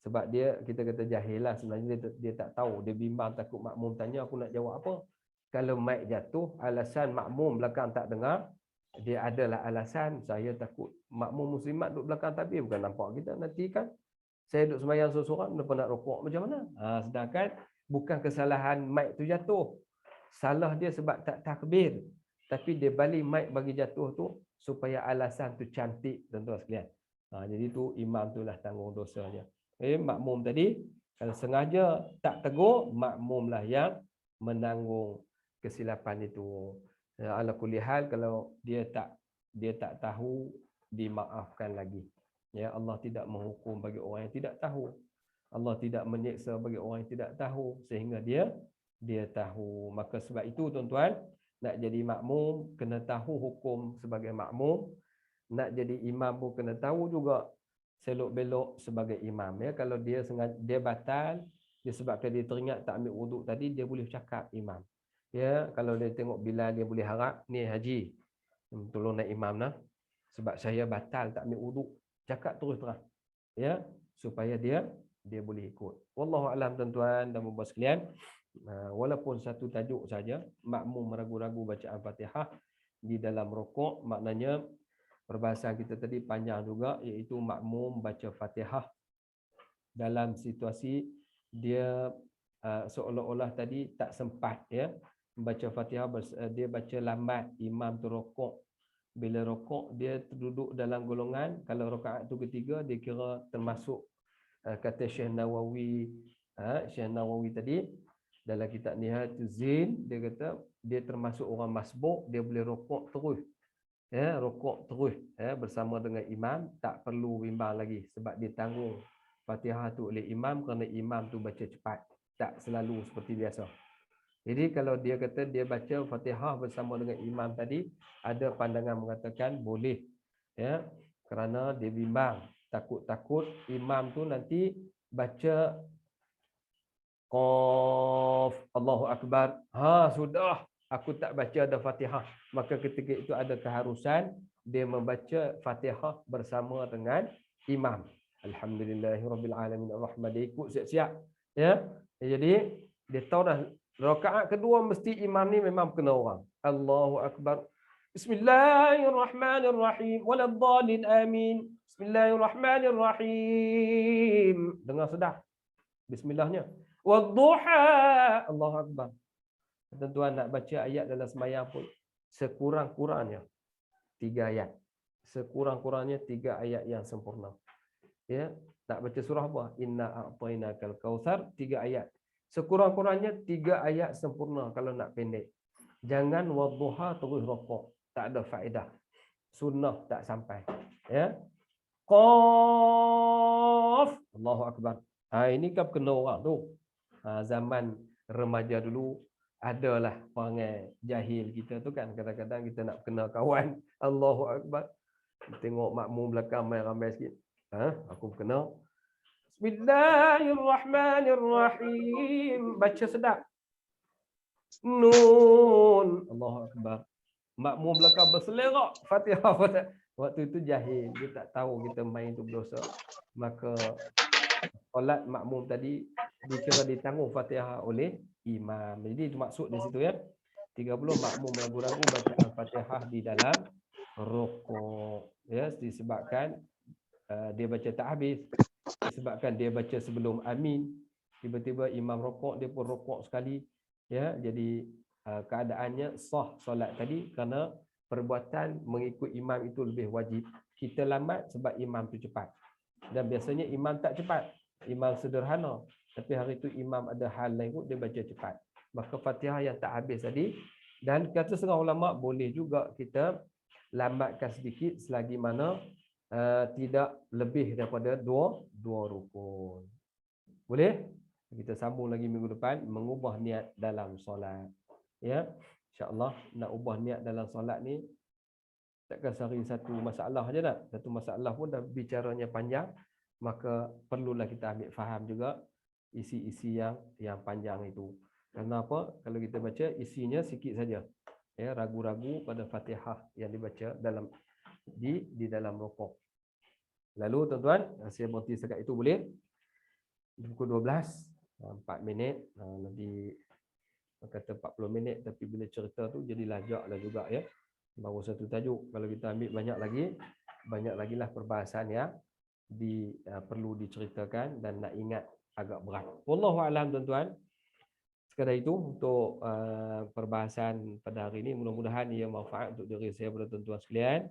Sebab kita kata jahil lah, sebenarnya dia tak tahu. Dia bimbang takut makmum tanya, aku nak jawab apa. Kalau mic jatuh, alasan makmum belakang tak dengar, dia adalah alasan saya takut makmum muslimat duduk belakang takbir, bukan nampak kita nanti kan. Saya duduk sembahyang seorang-seorang, kenapa nak rokok macam mana? Sedangkan bukan kesalahan mic tu jatuh. Salah dia sebab tak takbir. Tapi dia balik mic bagi jatuh tu supaya alasan tu cantik, tuan-tuan sekalian. Jadi tu imam tu lah tanggung dosanya. Makmum tadi kalau sengaja tak tegur, makmumlah yang menanggung kesilapan itu. Ala kulli hal, kalau dia tak tahu, dimaafkan lagi. Ya, Allah tidak menghukum bagi orang yang tidak tahu. Allah tidak menyeksa bagi orang yang tidak tahu, sehingga dia tahu. Maka sebab itu tuan-tuan, nak jadi makmum kena tahu hukum sebagai makmum. Nak jadi imam pun kena tahu juga selok-belok sebagai imam. Ya, kalau dia sengaja, dia batal, disebabkan dia teringat tak ambil wuduk tadi, dia boleh cakap imam. Ya, kalau dia tengok Bilal, dia boleh harap, ni haji, tolong nak imam nah, sebab saya batal tak ambil wuduk. Cakap terus terang. Ya, supaya dia boleh ikut. Wallahu alam tuan-tuan dan puan-puan sekalian. Walaupun satu tajuk saja, makmum ragu-ragu bacaan Fatihah di dalam rukuk, maknanya perbahasan kita tadi panjang juga, iaitu makmum baca Fatihah dalam situasi dia seolah-olah tadi tak sempat, ya, membaca Fatihah, dia baca lambat, imam tu rukuk. Bila rukuk dia duduk dalam golongan, kalau rakaat tu ketiga dia kira termasuk kata Syekh Nawawi tadi dalam kitab Nihayatul Zin, dia kata dia termasuk orang masbuk, dia boleh rukuk terus. Ya, rukuk terus, ya, bersama dengan imam, tak perlu bimbang lagi sebab dia tanggung Fatihah tu oleh imam, kerana imam tu baca cepat, tak selalu seperti biasa. Jadi kalau dia kata dia baca Fatihah bersama dengan imam tadi, ada pandangan mengatakan boleh, ya, kerana dia bimbang, takut imam tu nanti baca Qaf, Allahu Akbar, sudah, aku tak baca ada Fatihah. Maka ketika itu ada keharusan dia membaca Fatihah bersama dengan imam. Alhamdulillahirabbil alamin arrahman, dia ikut siap-siap, ya. Jadi dia tahu dah rakaat kedua mesti imam ni memang kena orang. Allahu Akbar. Bismillahirrahmanirrahim. Waladdallin amin. Bismillahirrahmanirrahim. Dengar sudah bismillahnya. Wadduha. Allahu Akbar. Tuan-tuan nak baca ayat dalam sembahyang pun sekurang-kurangnya 3 ayat. Sekurang-kurangnya 3 ayat yang sempurna. Ya, nak baca surah apa? Inna a'tainakal kautsar, 3 ayat. Sekurang-kurangnya 3 ayat sempurna kalau nak pendek. Jangan wadduha terus rokok. Tak ada faedah. Sunnah tak sampai. Ya. Qaf. Allahu akbar. Ini kan kena orang tu. Zaman remaja dulu adalah perangai jahil kita tu kan, kadang-kadang kita nak kena kawan. Allahu akbar. Tengok makmum belakang main ramai sikit. Aku kena. Bismillahirrahmanirrahim. Baca sedap. Nun. Allahu akbar. Makmum belakang berselerak Fatihah. Waktu itu jahil, dia tak tahu kita main tu berdosa. Maka solat makmum tadi dikira ditanggung Fatihah oleh imam. Jadi itu maksud di situ ya. 30 makmum ragu-ragu baca Al-Fatihah di dalam rukuk. Ya, disebabkan dia baca tak habis. Disebabkan dia baca sebelum amin. Tiba-tiba imam rukuk, dia pun rukuk sekali. Ya, jadi keadaannya sah solat tadi kerana perbuatan mengikut imam itu lebih wajib. Kita lambat sebab imam tu cepat. Dan biasanya imam tak cepat. Imam sederhana. Tapi hari itu imam ada hal lain kot, dia baca cepat. Maka Fatihah yang tak habis tadi. Dan kata setengah ulama, boleh juga kita lambatkan sedikit selagi mana tidak lebih daripada dua rukun. Boleh? Kita sambung lagi minggu depan, mengubah niat dalam solat. Ya, insya-Allah nak ubah niat dalam solat ni takkan sehari satu masalah je tak. Satu masalah pun dah bicaranya panjang, maka perlulah kita ambil faham juga isi-isi yang panjang itu. Kerana apa? Kalau kita baca isinya sikit saja. Ya, ragu-ragu pada Fatihah yang dibaca dalam di dalam rukuk. Lalu tuan-tuan, saya berhenti setakat itu boleh? Pukul 12, 4 minit, nanti kata 40 minit, tapi bila cerita tu jadi lajak lah juga ya. Baru satu tajuk. Kalau kita ambil banyak lagi lah perbahasan yang perlu diceritakan dan nak ingat agak berat. Wallahu a'lam tuan-tuan. Sekadar itu untuk perbahasan pada hari ini. Mudah-mudahan ia manfaat untuk diri saya pada tuan-tuan sekalian.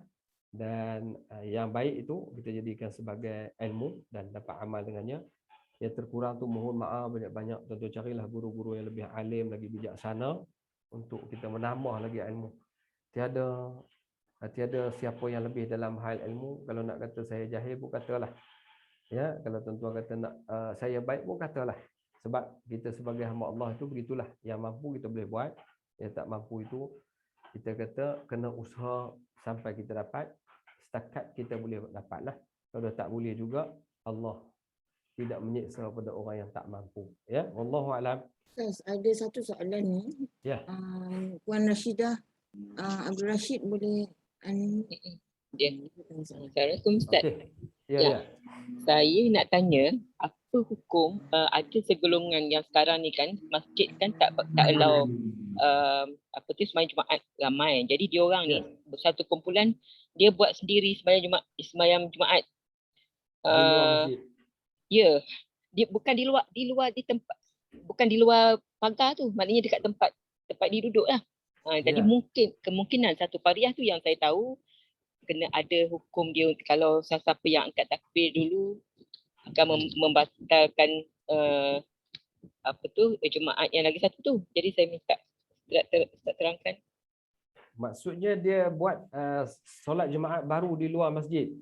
Dan yang baik itu kita jadikan sebagai ilmu dan dapat amal dengannya. Yang terkurang tu mohon maaf banyak-banyak. Tentu carilah guru-guru yang lebih alim, lagi bijaksana untuk kita menambah lagi ilmu. Tiada siapa yang lebih dalam hal ilmu. Kalau nak kata saya jahil pun katalah. Ya, kalau tuan-tuan kata nak saya baik pun katalah. Sebab kita sebagai hamba Allah itu begitulah. Yang mampu kita boleh buat, yang tak mampu itu kita kata kena usaha sampai kita dapat. Setakat kita boleh dapatlah. Kalau tak boleh juga, Allah tidak menyiksa pada orang yang tak mampu. Ya, wallahu a'lam. Ustaz, ada satu soalan ni. Ya. Puan Rashidah Abdul Rashid boleh Ya. Assalamualaikum Ustaz. Okey. Ya. Saya nak tanya, apa hukum ada segolongan yang sekarang ni kan masjid kan tak allow sembahyang Jumaat ramai. Jadi dia orang ni bersatu kumpulan, dia buat sendiri sembahyang Jumaat. Di luar masjid. Ya, dia bukan di luar di tempat, bukan di luar pagar tu, maknanya dekat tempat dia duduk lah. Jadi mungkin kemungkinan satu qaryah tu yang saya tahu kena ada hukum dia kalau siapa yang angkat takbir dulu akan membatalkan Jumaat yang lagi satu tu. Jadi saya minta terangkan. Maksudnya dia buat solat Jumaat baru di luar masjid.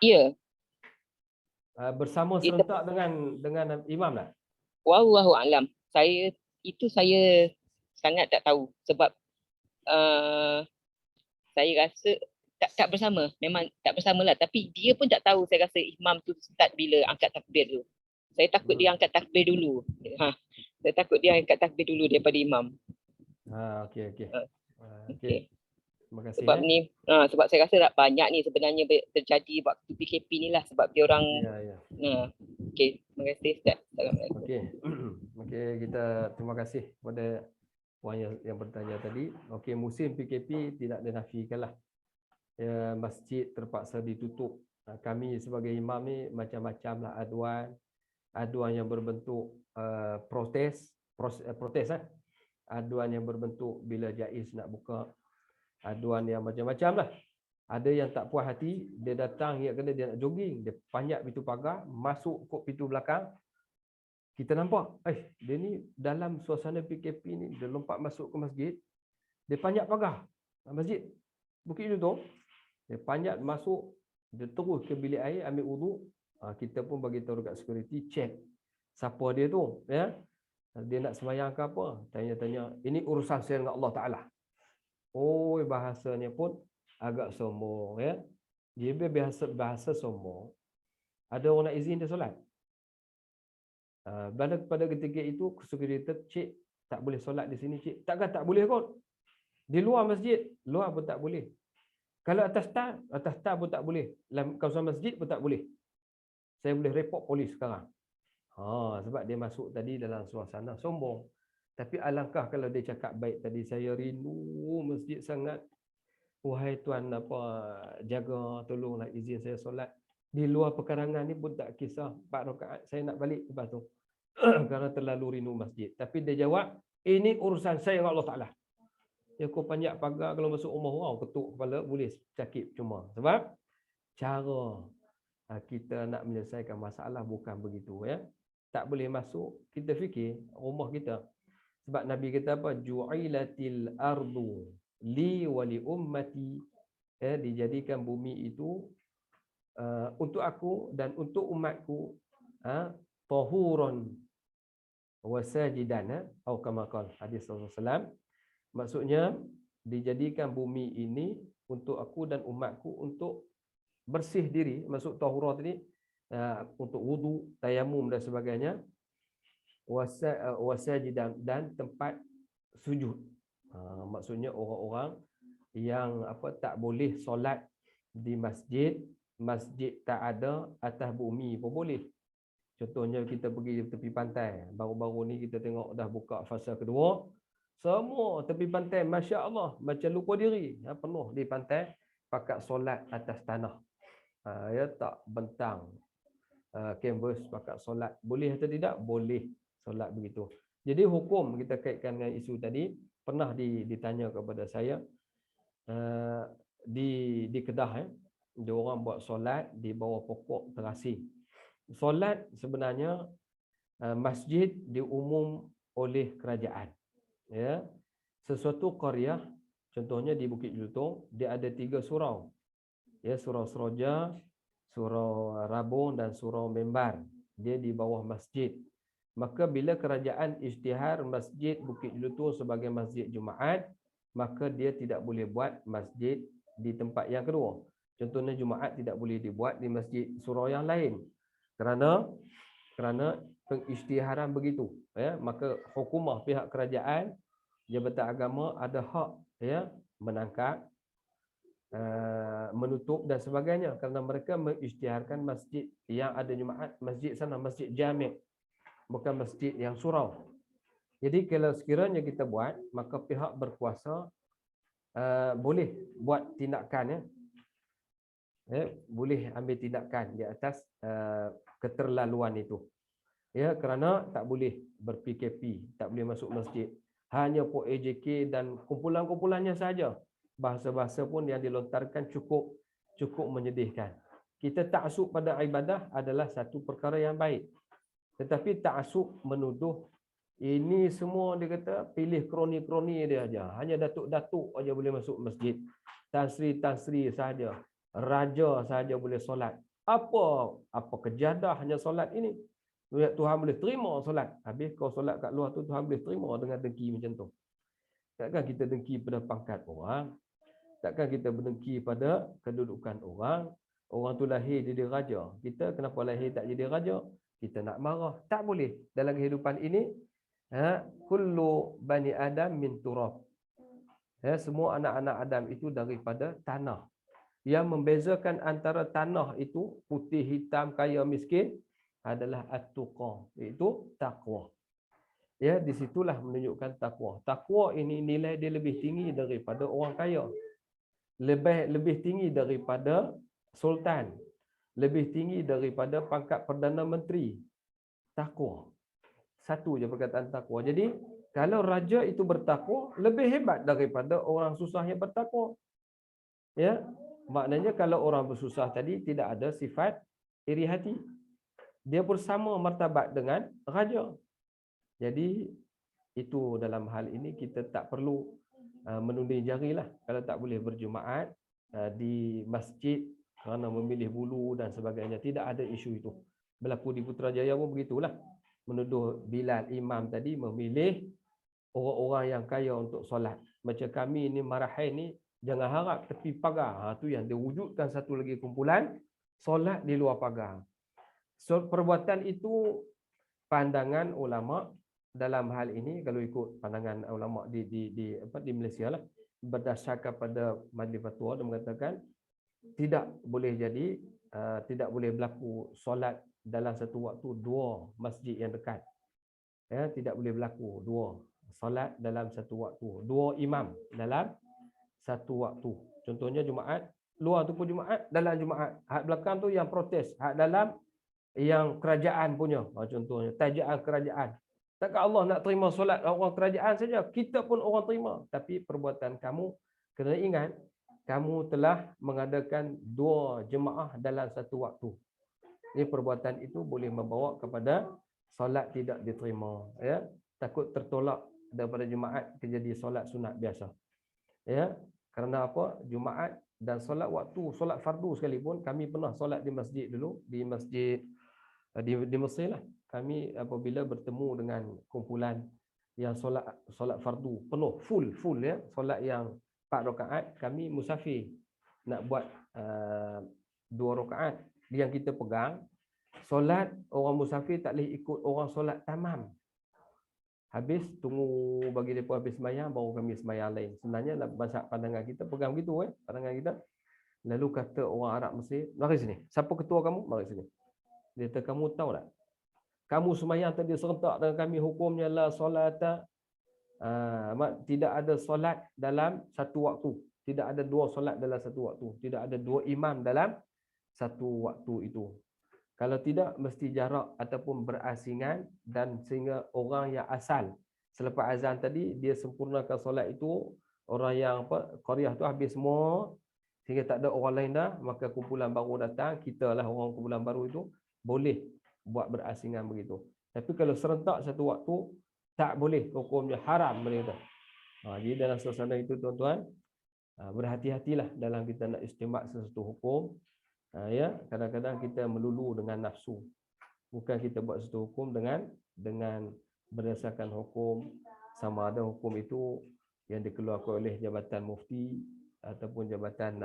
Ya. Bersama serentak dengan imam lah. Wallahu a'lam. Saya sangat tak tahu sebab saya rasa tak bersama. Memang tak bersamalah, tapi dia pun tak tahu saya rasa imam tu start bila angkat takbir tu. Saya takut dia angkat takbir dulu. Saya takut dia angkat takbir dulu daripada imam. Okey. Okey. Terima kasih. Sebab ni sebab saya rasa banyak ni sebenarnya terjadi waktu PKP ni lah sebab dia orang. Ya. Okey, terima kasih Ustaz. Assalamualaikum. Okey, kita terima kasih kepada puan yang bertanya tadi. Okey, musim PKP tidak dinafikanlah. Ya, masjid terpaksa ditutup. Kami sebagai imam ni macam-macam lah aduan yang berbentuk protes. Aduan yang berbentuk bila jaiz nak buka. Aduan yang macam-macam lah. Ada yang tak puas hati, dia datang ingat kena dia nak jogging, dia panjat pintu pagar, masuk kot pintu belakang. Kita nampak, dia ni dalam suasana PKP ni, dia lompat masuk ke masjid, dia panjat pagar masjid Bukit Jutong, dia panjat masuk, dia terus ke bilik air, ambil wuduk. Kita pun bagi tahu dekat security, check siapa dia tu, ya. Dia nak sembahyang ke apa? Tanya-tanya, ini urusan saya dengan Allah Ta'ala. Oh, bahasanya pun agak sombong, ya. Dia bahasa sombong. Ada orang nak izin dia solat. Pada ketika itu, security, cik, tak boleh solat di sini, cik. Takkan tak boleh kot. Di luar masjid, luar pun tak boleh. Kalau atas tak pun tak boleh. Dalam kawasan masjid pun tak boleh. Saya boleh report polis sekarang. Sebab dia masuk tadi dalam suasana sombong. Tapi alangkah kalau dia cakap baik tadi, saya rindu masjid sangat. Wahai tuan, jaga, tolonglah izin saya solat. Di luar pekarangan ni pun tak kisah. 4 rakaat saya nak balik lepas tu. Kerana terlalu rindu masjid. Tapi dia jawab, ini urusan saya dengan Allah Ta'ala. Ya, kau panjat pagar kalau masuk rumah orang, ketuk kepala, boleh cakap cuma. Sebab cara kita nak menyelesaikan masalah bukan begitu, ya. Tak boleh masuk, kita fikir rumah kita. Sebab Nabi kata apa? Ju'ilatil ardu li wa li ummati. Dijadikan bumi itu untuk aku dan untuk umatku, tahuran wa sajidan, atau kama qala hadis Rasulullah. Maksudnya dijadikan bumi ini untuk aku dan umatku untuk bersih diri, masuk tahurat ini untuk wudu, tayamum dan sebagainya, wasajidan, dan tempat sujud. Maksudnya orang-orang yang tak boleh solat di masjid, masjid tak ada, atas bumi pun boleh. Contohnya kita pergi tepi pantai, baru-baru ni kita tengok dah buka fasa kedua, semua tepi pantai, Masya Allah, macam lupa diri, penuh di pantai, pakat solat atas tanah. Ya, tak bentang canvas, pakat solat. Boleh atau tidak? Boleh solat begitu. Jadi hukum kita kaitkan dengan isu tadi, pernah ditanya kepada saya, di Kedah, dia orang buat solat di bawah pokok terasi. Solat sebenarnya masjid diumum oleh kerajaan. Ya, sesuatu qaryah, contohnya di Bukit Jutong, dia ada 3 surau. Ya, surau Seroja, surau Rabung dan surau Membar. Dia di bawah masjid. Maka bila kerajaan isytihar masjid Bukit Jutong sebagai masjid Jumaat, maka dia tidak boleh buat masjid di tempat yang kedua. Contohnya Jumaat tidak boleh dibuat di masjid surau yang lain. Kerana pengisytiharan begitu, ya. Maka hukumah pihak kerajaan, Jabatan Agama ada hak, ya, menangkap, menutup dan sebagainya, kerana mereka mengisytiharkan masjid yang ada Jumaat, masjid sana, masjid jami', bukan masjid yang surau. Jadi kalau sekiranya kita buat, maka pihak berkuasa boleh buat tindakan, ya, boleh ambil tindakan di atas keterlaluan itu. Ya, kerana tak boleh ber-PKP, tak boleh masuk masjid. Hanya POJK dan kumpulan-kumpulannya saja. Bahasa-bahasa pun yang dilontarkan cukup menyedihkan. Kita taksub pada ibadah adalah satu perkara yang baik. Tetapi taksub menuduh ini semua, dia kata pilih kroni-kroni dia aja. Hanya datuk-datuk aja boleh masuk masjid. Tan-sri saja. Raja saja boleh solat. Apa kejadah hanya solat ini? Tuhan boleh terima solat. Habis kau solat kat luar tu, Tuhan boleh terima dengan dengki macam tu. Takkan kita dengki pada pangkat orang. Takkan kita berdengki pada kedudukan orang. Orang tu lahir jadi raja. Kita kenapa lahir tak jadi raja? Kita nak marah. Tak boleh. Dalam kehidupan ini, kullu bani Adam min turab. Semua anak-anak Adam itu daripada tanah. Yang membezakan antara tanah itu, putih, hitam, kaya, miskin, adalah at-tuqa, iaitu takwa. Ya, disitulah menunjukkan takwa. Takwa ini nilai dia lebih tinggi daripada orang kaya. Lebih tinggi daripada sultan. Lebih tinggi daripada pangkat Perdana Menteri. Takwa. Satu je perkataan takwa. Jadi, kalau raja itu bertakwa, lebih hebat daripada orang susah yang bertakwa. Ya, Maknanya kalau orang bersusah tadi tidak ada sifat iri hati. Dia bersama martabat dengan raja. Jadi itu dalam hal ini kita tak perlu menunding jarilah kalau tak boleh berjumaat di masjid kerana memilih bulu dan sebagainya. Tidak ada isu itu. Berlaku di Putrajaya pun begitulah. Menuduh Bilal imam tadi memilih orang-orang yang kaya untuk solat. Macam kami ni Marahin ni jangan harap tepi pagar. Tu yang dia wujudkan satu lagi kumpulan solat di luar pagar. So, perbuatan itu pandangan ulama dalam hal ini kalau ikut pandangan ulama di Malaysia lah, berdasarkan pada majlis fatwa dia mengatakan tidak boleh jadi tidak boleh berlaku solat dalam satu waktu dua masjid yang dekat. Ya, tidak boleh berlaku dua solat dalam satu waktu, dua imam dalam satu waktu. Contohnya Jumaat, luar tu pun Jumaat, dalam Jumaat. Hak belakang tu yang protes, hak dalam yang kerajaan punya. Contohnya tajaan kerajaan. Takkan Allah nak terima solat orang kerajaan saja? Kita pun orang terima. Tapi perbuatan kamu, kena ingat, kamu telah mengadakan dua jemaah dalam satu waktu. Ini perbuatan itu boleh membawa kepada solat tidak diterima. Ya, takut tertolak daripada Jumaat jadi solat sunat biasa. Ya, kerana apa? Jumaat dan solat waktu, solat fardu sekalipun, kami pernah solat di masjid dulu, di masjid di Mesir lah. Kami apabila bertemu dengan kumpulan yang solat fardu penuh full ya, solat yang 4 rakaat, kami musafir nak buat 2 rakaat. Yang kita pegang solat orang musafir tak boleh ikut orang solat tamam. Habis tunggu bagi mereka habis sembahyang baru kami sembahyang lain. Sebenarnya masa pandangan kita pegang begitu pandangan kita. Lalu kata orang Arab Mesir, mari sini. Siapa ketua kamu? Mari sini. Dia kata, kamu tahu tak? Kamu sembahyang tadi serentak dengan kami, hukumnya la solata. Tidak ada solat dalam satu waktu. Tidak ada 2 solat dalam satu waktu. Tidak ada 2 imam dalam satu waktu itu. Kalau tidak, mesti jarak ataupun berasingan, dan sehingga orang yang asal selepas azan tadi, dia sempurnakan solat itu, orang yang qaryah tu habis semua, sehingga tak ada orang lain dah, maka kumpulan baru datang, kita lah orang kumpulan baru itu, boleh buat berasingan begitu. Tapi kalau serentak satu waktu, tak boleh, hukumnya haram mereka. Jadi dalam suasana itu tuan-tuan, berhati-hatilah dalam kita nak istimak sesuatu hukum. Ya, kadang-kadang kita melulu dengan nafsu. Bukan kita buat sesuatu hukum dengan berdasarkan hukum, sama ada hukum itu yang dikeluarkan oleh Jabatan Mufti ataupun Jabatan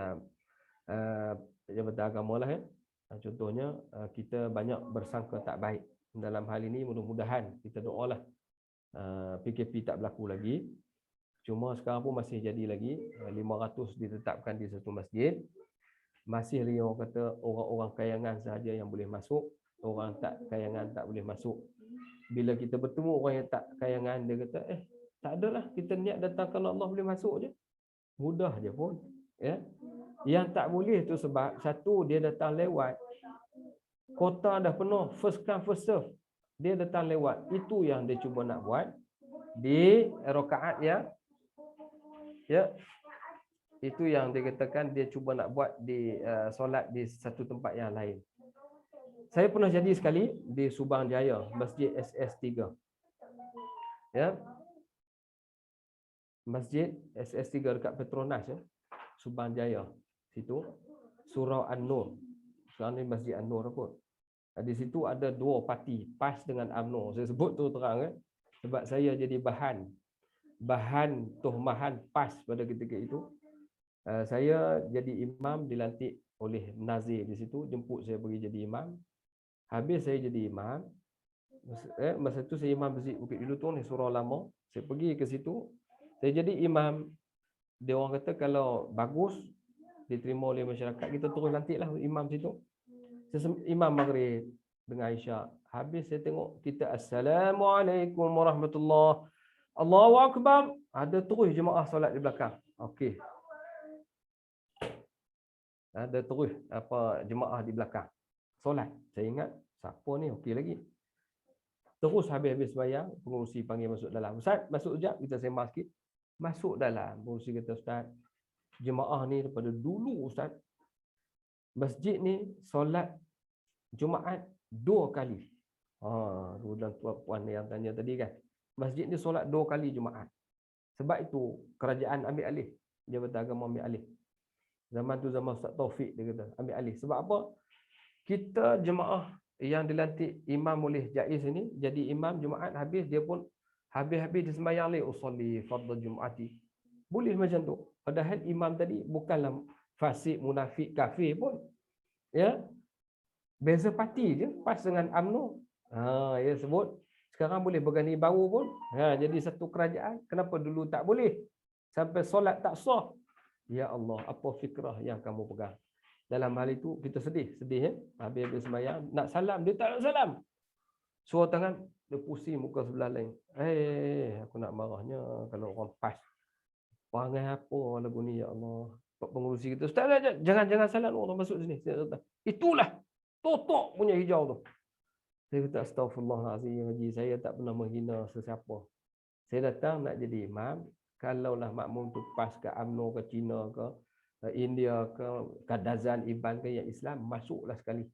Agama lah ya. Contohnya kita banyak bersangka tak baik. Dalam hal ini mudah-mudahan kita doalah PKP tak berlaku lagi. Cuma sekarang pun masih jadi lagi 500 ditetapkan di satu masjid. Masih lagi orang kata orang-orang kayangan sahaja yang boleh masuk, orang tak kayangan tak boleh masuk. Bila kita bertemu orang yang tak kayangan, dia kata tak adalah, kita niat datang kerana Allah boleh masuk je. Mudah je pun, ya. Yang tak boleh tu sebab satu, dia datang lewat, kota dah penuh, first come first serve, dia datang lewat. Itu yang dia cuba nak buat di rakaat yang itu yang dia katakan dia cuba nak buat di solat di satu tempat yang lain. Saya pernah jadi sekali di Subang Jaya, Masjid SS3. Ya. Masjid SS3 dekat Petronas ya. Subang Jaya. Situ Surau An-Nur. Sekarang ni Masjid An-Nur kot. Di situ ada 2 parti, PAS dengan UMNO. Saya sebut tu terang sebab saya jadi bahan tuhmahan PAS pada ketika itu. Saya jadi imam, dilantik oleh Nazir di situ, jemput saya pergi jadi imam. Habis saya jadi imam, masa tu saya imam Masjid Bukit Jelutong ni, surau lama. Saya pergi ke situ, saya jadi imam. Dia orang kata kalau bagus diterima oleh masyarakat, kita terus lantiklah imam situ. Saya imam maghrib dengan Isyak. Habis saya tengok kita Assalamualaikum warahmatullahi, Allahu Akbar. Ada terus jemaah solat di belakang. Okey. Ada terus jemaah di belakang solat. Saya ingat siapa ni, okey lagi. Terus habis-habis sembahyang, pengurusi panggil masuk dalam. Ustaz, masuk sekejap, kita sembang sikit. Masuk dalam. Pengurusi kata, Ustaz, jemaah ni daripada dulu Ustaz masjid ni solat Jumaat 2 kali. Dan puan yang tanya tadi kan. Masjid ni solat 2 kali Jumaat. Sebab itu kerajaan ambil alih. Jabatan Agama ambil alih. Zaman tu zaman Ustaz Taufik dia kata ambil alih. Sebab apa? Kita jemaah yang dilantik imam oleh Jaiz ini jadi imam Jumaat habis dia pun habis-habis dia sembahyang lagi usolli fardhu Jum'ati. Boleh macam tu. Padahal imam tadi bukanlah fasik, munafik, kafir pun. Ya. Beza parti je pas dengan UMNO. Ya sebut sekarang boleh bergani baru pun. Jadi satu kerajaan. Kenapa dulu tak boleh? Sampai solat tak sah. Ya Allah, apa fikrah yang kamu pegang? Dalam hal itu kita sedih ya. Habis-habis sembahyang nak salam dia tak nak salam. Suruh tangan dia pusing muka sebelah lain. Aku nak marahnya kalau orang pas. Perangai apa lagu ni ya Allah. Pengurusi kita, ustaz jangan salam orang masuk sini. Itulah totok punya hijau tu. Saya kata astagfirullahalazim, haji saya tak pernah menghina sesiapa. Saya datang nak jadi imam, kalaulah makmum tu pas ke UMNO ke China ke India ke Kadazan Iban ke yang Islam, masuklah sekali.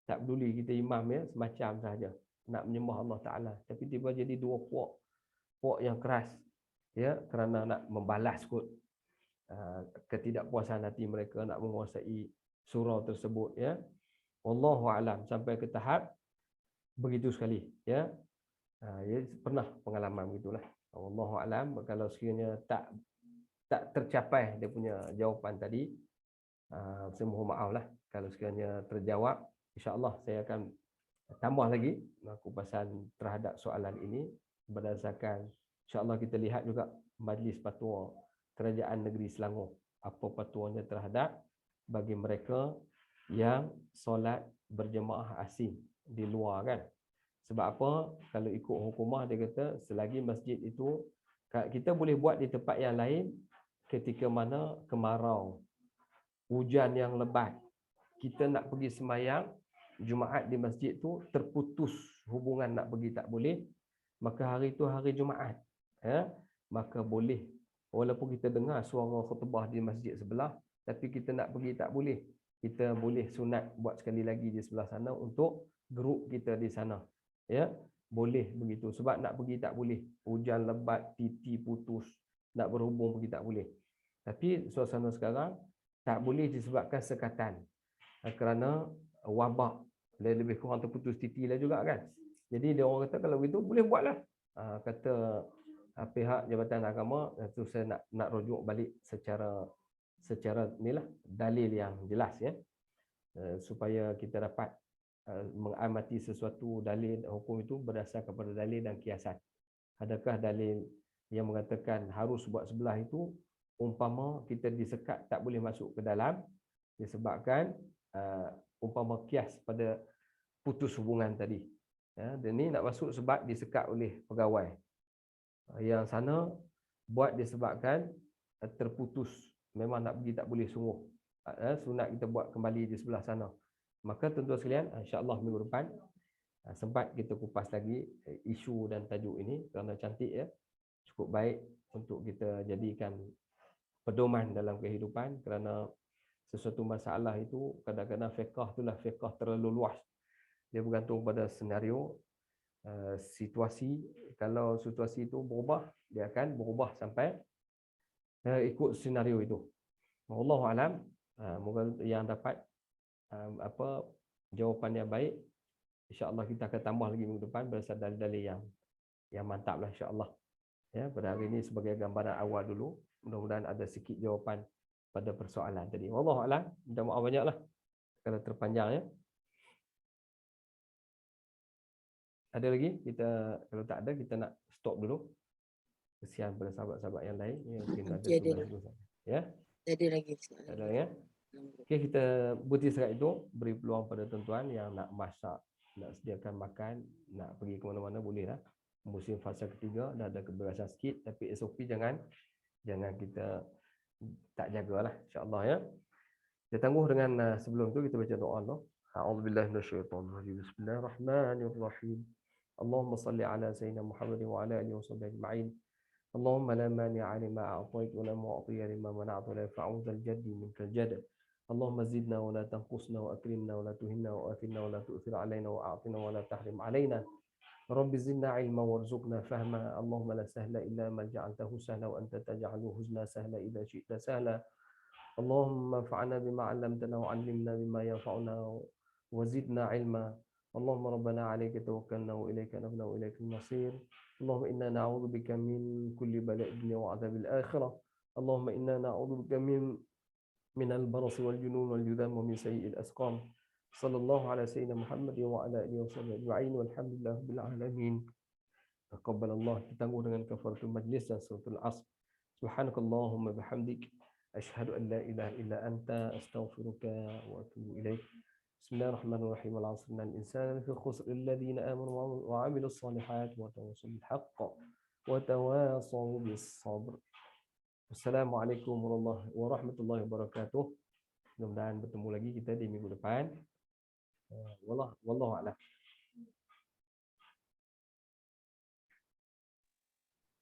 Tak peduli kita imam ya, semacam saja nak menyembah Allah Taala. Tapi tiba jadi dua puak yang keras ya, kerana nak membalas kot ketidakpuasan hati mereka nak menguasai surau tersebut ya. Wallahu alam, sampai ke tahap begitu sekali ya. Ya pernah pengalaman begitulah. Wallahu alam, kalau sekiranya tak tercapai dia punya jawapan tadi, saya mohon maaf lah. Kalau sekiranya terjawab, insya-Allah saya akan tambah lagi kupasan terhadap soalan ini berdasarkan insya-Allah kita lihat juga Majlis Fatwa Kerajaan Negeri Selangor apa fatwanya terhadap bagi mereka yang solat berjemaah asing di luar kan. Sebab apa? Kalau ikut hukumah dia kata selagi masjid itu kita boleh buat di tempat yang lain ketika mana kemarau, hujan yang lebat, kita nak pergi sembahyang Jumaat di masjid tu terputus hubungan nak pergi tak boleh, maka hari itu hari Jumaat ya, maka boleh walaupun kita dengar suara khutbah di masjid sebelah tapi kita nak pergi tak boleh, kita boleh sunat buat sekali lagi di sebelah sana untuk grup kita di sana ya, boleh begitu. Sebab nak pergi tak boleh, hujan lebat, titi putus, nak berhubung pergi tak boleh. Tapi suasana sekarang tak boleh disebabkan sekatan kerana wabak, lebih kurang terputus titi lah juga kan. Jadi dia orang kata kalau begitu boleh buatlah. Kata pihak Jabatan Agama, itu saya nak rujuk balik secara inilah dalil yang jelas ya, supaya kita dapat mengamati sesuatu dalil hukum itu berdasar kepada dalil dan kiasan. Adakah dalil yang mengatakan harus buat sebelah itu umpama kita disekat tak boleh masuk ke dalam disebabkan umpama kias pada putus hubungan tadi ya, dan ni nak masuk sebab disekat oleh pegawai, yang sana buat disebabkan terputus, memang nak pergi tak boleh sungguh, sunat kita buat kembali di sebelah sana. Maka tuan-tuan sekalian, insya-Allah minggu depan sempat kita kupas lagi isu dan tajuk ini kerana cantik ya, cukup baik untuk kita jadikan pedoman dalam kehidupan, kerana sesuatu masalah itu kadang-kadang fiqh itulah fiqh terlalu luas. Dia bergantung pada senario, situasi. Kalau situasi itu berubah, dia akan berubah sampai ikut senario itu. Wallahu alam, moga yang dapat jawapan yang baik. InsyaAllah kita akan tambah lagi minggu depan berdasarkan dalil-dalil yang mantap lah insyaAllah. Ya, pada hari ini sebagai gambaran awal dulu. Mudah-mudahan ada sikit jawapan pada persoalan tadi. Wallahu a'lam. Minta maaf banyaklah kalau terpanjang ya. Ada lagi? Kalau tak ada kita nak stop dulu. Kesian pada sahabat-sahabat yang lain. Ya, mungkin ada ya. Ada lagi. Ada ya. Okey, kita berhenti setakat itu, beri peluang pada tuan-tuan yang nak masak, nak sediakan makan, nak pergi ke mana-mana bolehlah. Musim fasa ketiga dah ada kebebasan sikit, tapi SOP jangan kita tak jagalah insya-Allah ya. Kita tangguh dengan sebelum tu kita baca doa dulu. A'udzubillahi minasyaitonir rajim. Bismillahirrahmanirrahim. Allahumma salli ala sayyidina Muhammad wa ala alihi washabbihi ajma'in. Allahumma la mani'a lima a'tayta wa la mu'tiya lima mana'ta wa la yanfa'u dzal jaddi minkal jadd. اللهم زدنا ولا تنقصنا وأكرمنا ولا تهنا وآثرنا ولا تؤثر علينا وأعطنا ولا تحرم علينا. رب زدنا علما وارزقنا فهما. اللهم لا سهل إلا ما جعلته سهلا وأنت تجعل الحزن سهلا إذا شئت سهلا. اللهم انفعنا بما علمتنا وعلمنا بما ينفعنا وزدنا علما. اللهم ربنا عليك توكلنا وإليك نبنا وإليك المصير. اللهم إنا نعوذ بك من كل بلاء الدنيا وعذاب الآخرة. اللهم إنا نعوذ بك من البرص والجنون والجذام ومن سيء الأسقام. صلى الله على سيدنا محمد وعلى آله وصحبه أجمعين والحمد لله رب العالمين. تقبل الله. Kita tangguh dengan kafaratul majlis dan suratul asr. Subhanakallahumma bihamdik asyhadu an la ilaha illa anta astaghfiruka wa atubu ilaik. Bismillahirrahmanirrahim. Wal 'asri innal insana lafi khusr illa alladhina amanu wa 'amilus salihati wa tawassaw bil haqq wa tawassaw bis sabr. Assalamualaikum warahmatullahi wabarakatuh. Mudah-mudahan bertemu lagi kita di minggu depan. Wallahu a'lam.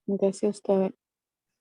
Terima kasih Ustaz.